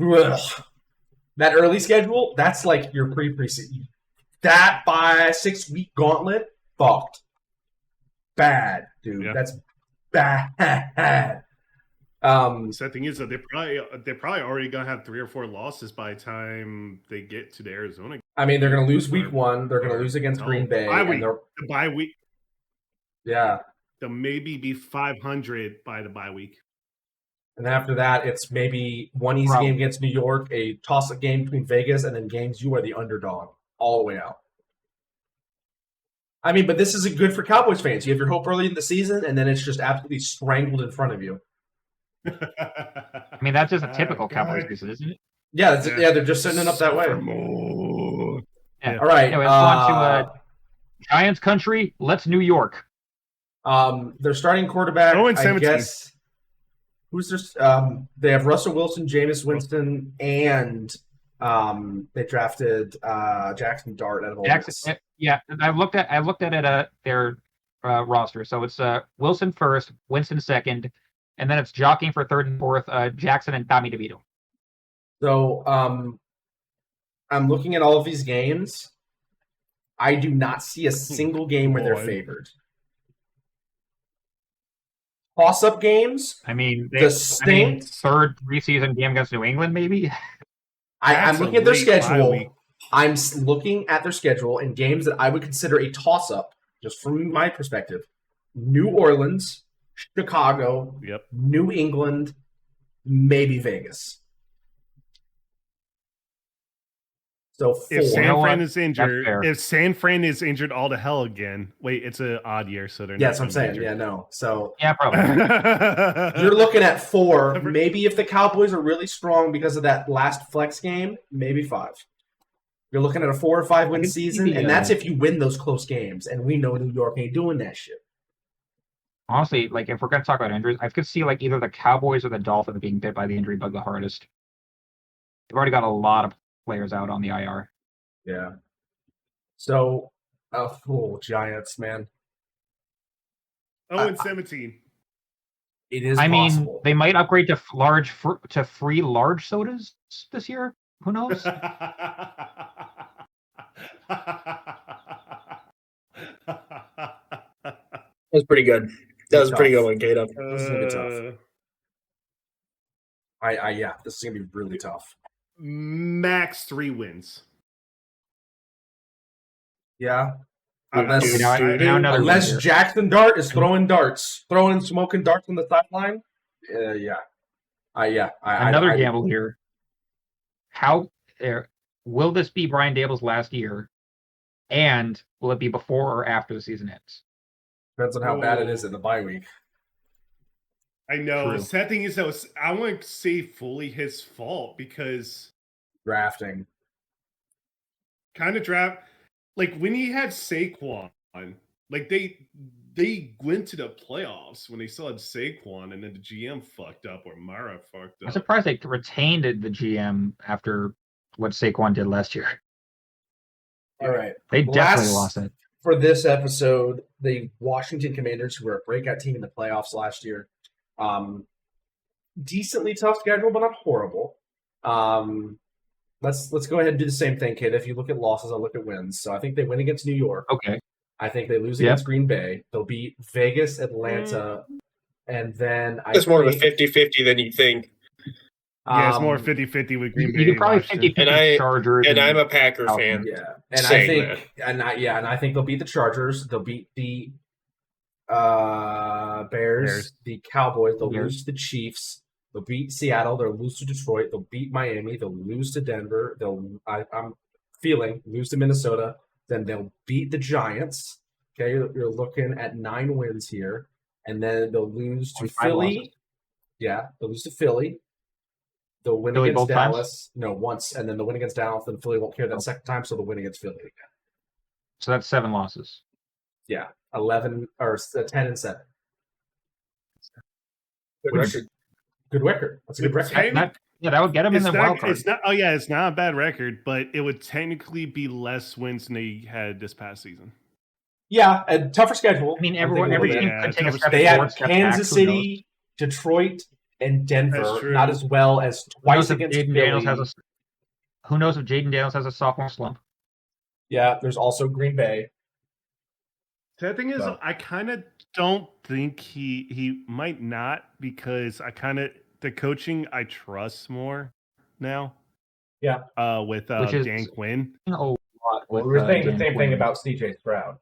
ugh. That early schedule, that's like your preseason. That by 6-week gauntlet, fucked. Bad, dude. Yeah. That's bad. The sad thing is that they're probably already gonna have 3 or 4 losses by the time they get to the Arizona. I mean, they're gonna lose week 1. They're gonna lose against Green Bay. The bye week. Yeah. They'll maybe be 500 by the bye week. And then after that, it's maybe one easy game against New York, a toss-up game between Vegas, and then games you are the underdog all the way out. I mean, but this is good for Cowboys fans. You have your hope early in the season, and then it's just absolutely strangled in front of you. I mean, that's just a typical Cowboys season, isn't it? Yeah, they're just setting it up that way. Yeah. All right. Anyway, let's go on to Giants country. Let's New York. Their starting quarterback, 0-17. I guess. Who's their? They have Russell Wilson, Jameis Winston, and they drafted Jackson Dart out of Ole Miss. Yeah, I looked at their roster. So it's Wilson first, Winston second, and then it's jockeying for third and fourth, Jackson and Tommy DeVito. So I'm looking at all of these games. I do not see a single game where they're favored. Toss-up games. I mean, third preseason game against New England, maybe. I'm looking at their schedule. I'm looking at their schedule and games that I would consider a toss-up, just from my perspective. New Orleans, Chicago, Yep. New England, maybe Vegas. So 4. If San You know Fran what? is That's injured, fair. if San Fran is injured all to hell again, wait, it's an odd year, so they're Yeah, not. that's what I'm saying. Yeah, no. So Yeah, probably. you're looking at 4. Maybe if the Cowboys are really strong because of that last flex game, maybe 5. You're looking at a 4 or 5 win can see season, the, and that's if you win those close games. And we know New York ain't doing that shit. Honestly, like if we're gonna talk about injuries, I could see like either the Cowboys or the Dolphins being bit by the injury bug the hardest. They've already got a lot of players out on the IR. Yeah. So, Giants, man. 0-17. It is I mean, possible. they might upgrade to free large sodas this year. Who knows? That was pretty good. That was a pretty good one, Kato. This is gonna be tough. Yeah, this is gonna be really tough. Max 3 wins. Yeah. Unless Unless Jackson Dart is throwing smoking darts on the sideline. Yeah. Another gamble here. How will this be Brian Dable's last year? And will it be before or after the season ends? Depends on how bad it is in the bye week. I know. True. The sad thing is, though, I want to say fully his fault because Drafting. kind of draft like when he had Saquon, like they went to the playoffs when they still had Saquon, and then the GM fucked up or Mara fucked up. I'm surprised they retained the GM after what Saquon did last year. All right. They definitely lost it. For this episode, the Washington Commanders, who were a breakout team in the playoffs last year, decently tough schedule, but not horrible. Let's go ahead and do the same thing, Kate. If you look at losses, I'll look at wins. So I think they win against New York. Okay. I think they lose against Green Bay. They'll beat Vegas, Atlanta, and then It's more of a 50-50 than you think. Yeah, it's more 50-50 with Green Bay. You could probably 50-50 Chargers. And I'm a Packer fan. Yeah, and I think they'll beat the Chargers. They'll beat the Bears, the Cowboys. They'll lose to the Chiefs. They'll beat Seattle. They'll lose to Detroit. They'll beat Miami. They'll lose to Denver. I'm feeling lose to Minnesota. Then they'll beat the Giants. Okay, you're looking at 9 wins here, and then they'll lose to Philly. Losses. Yeah, they'll lose to Philly. They'll win Philly against both Dallas. No, once, and then they'll win against Dallas. Then Philly won't care that second time, so they'll win against Philly again. So that's 7 losses. Yeah, 11 or 10 and 7. Good record. Good record. That's a good record. That would get them in the wild card. It's not. Oh yeah, it's not a bad record, but it would technically be less wins than they had this past season. Yeah, a tougher schedule. I mean, every team could take a step They forward. have step Kansas back, City, Detroit, and Denver. That's true. Not as well as twice against Philly. Who knows if Jaden Daniels has a sophomore slump? Yeah, there's also Green Bay. The thing is, I kind of don't think he might not, because the coaching I trust more now. Yeah. With Dan Quinn. A lot with, we were saying the Dan same Quinn. thing about CJ Stroud.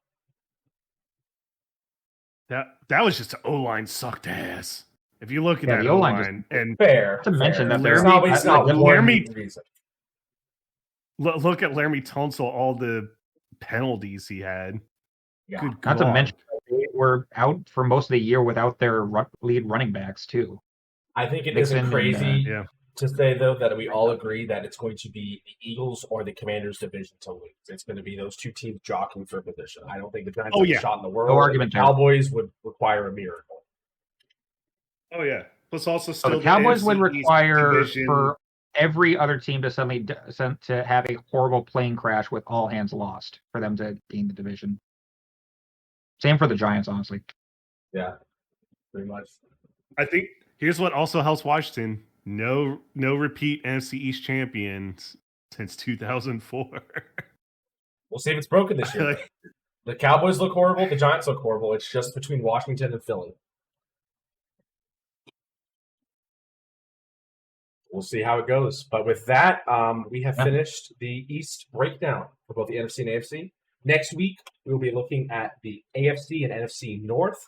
That was just the O-line sucked ass. If you look at that the O-line, and fair to mention that look at Laramie Tunsil, all the penalties he had. Yeah. Good Not to God. mention they were out for most of the year without their lead running backs too. I think it Mixon isn't crazy and, to say, though, that we all agree that it's going to be the Eagles or the Commanders division to lose. It's going to be those two teams jockeying for position. I don't think the Giants have a shot in the world. No argument the Cowboys would require a miracle. Oh yeah. Plus also still So the Cowboys NFC would require division. for every other team to suddenly to have a horrible plane crash with all hands lost for them to gain the division. Same for the Giants, honestly. Yeah, pretty much. I think here's what also helps Washington. No repeat NFC East champions since 2004. We'll see if it's broken this year. The Cowboys look horrible. The Giants look horrible. It's just between Washington and Philly. We'll see how it goes. But with that, we have finished the East breakdown for both the NFC and AFC. Next week, we will be looking at the AFC and NFC North.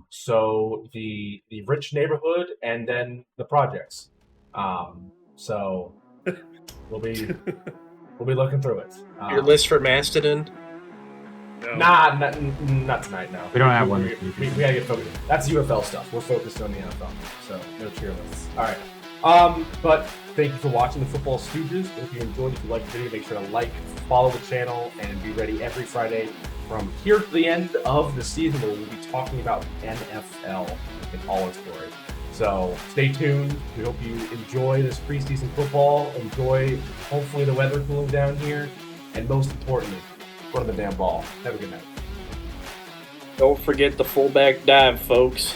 So the rich neighborhood and then the projects. So we'll be looking through it. Your list for Mastodon? No. Nah, not tonight. No, We don't have one. We gotta get focused. That's UFL stuff. We're focused on the NFL, so no tier lists. All right. But thank you for watching the Football Stooges. If you enjoyed, if you liked the video, make sure to like, follow the channel, and be ready every Friday from here to the end of the season, where we'll be talking about the NFL in all its glory. So stay tuned. We hope you enjoy this preseason football. Enjoy, hopefully, the weather cooling down here, and most importantly, run the damn ball. Have a good night. Don't forget the fullback dive, folks.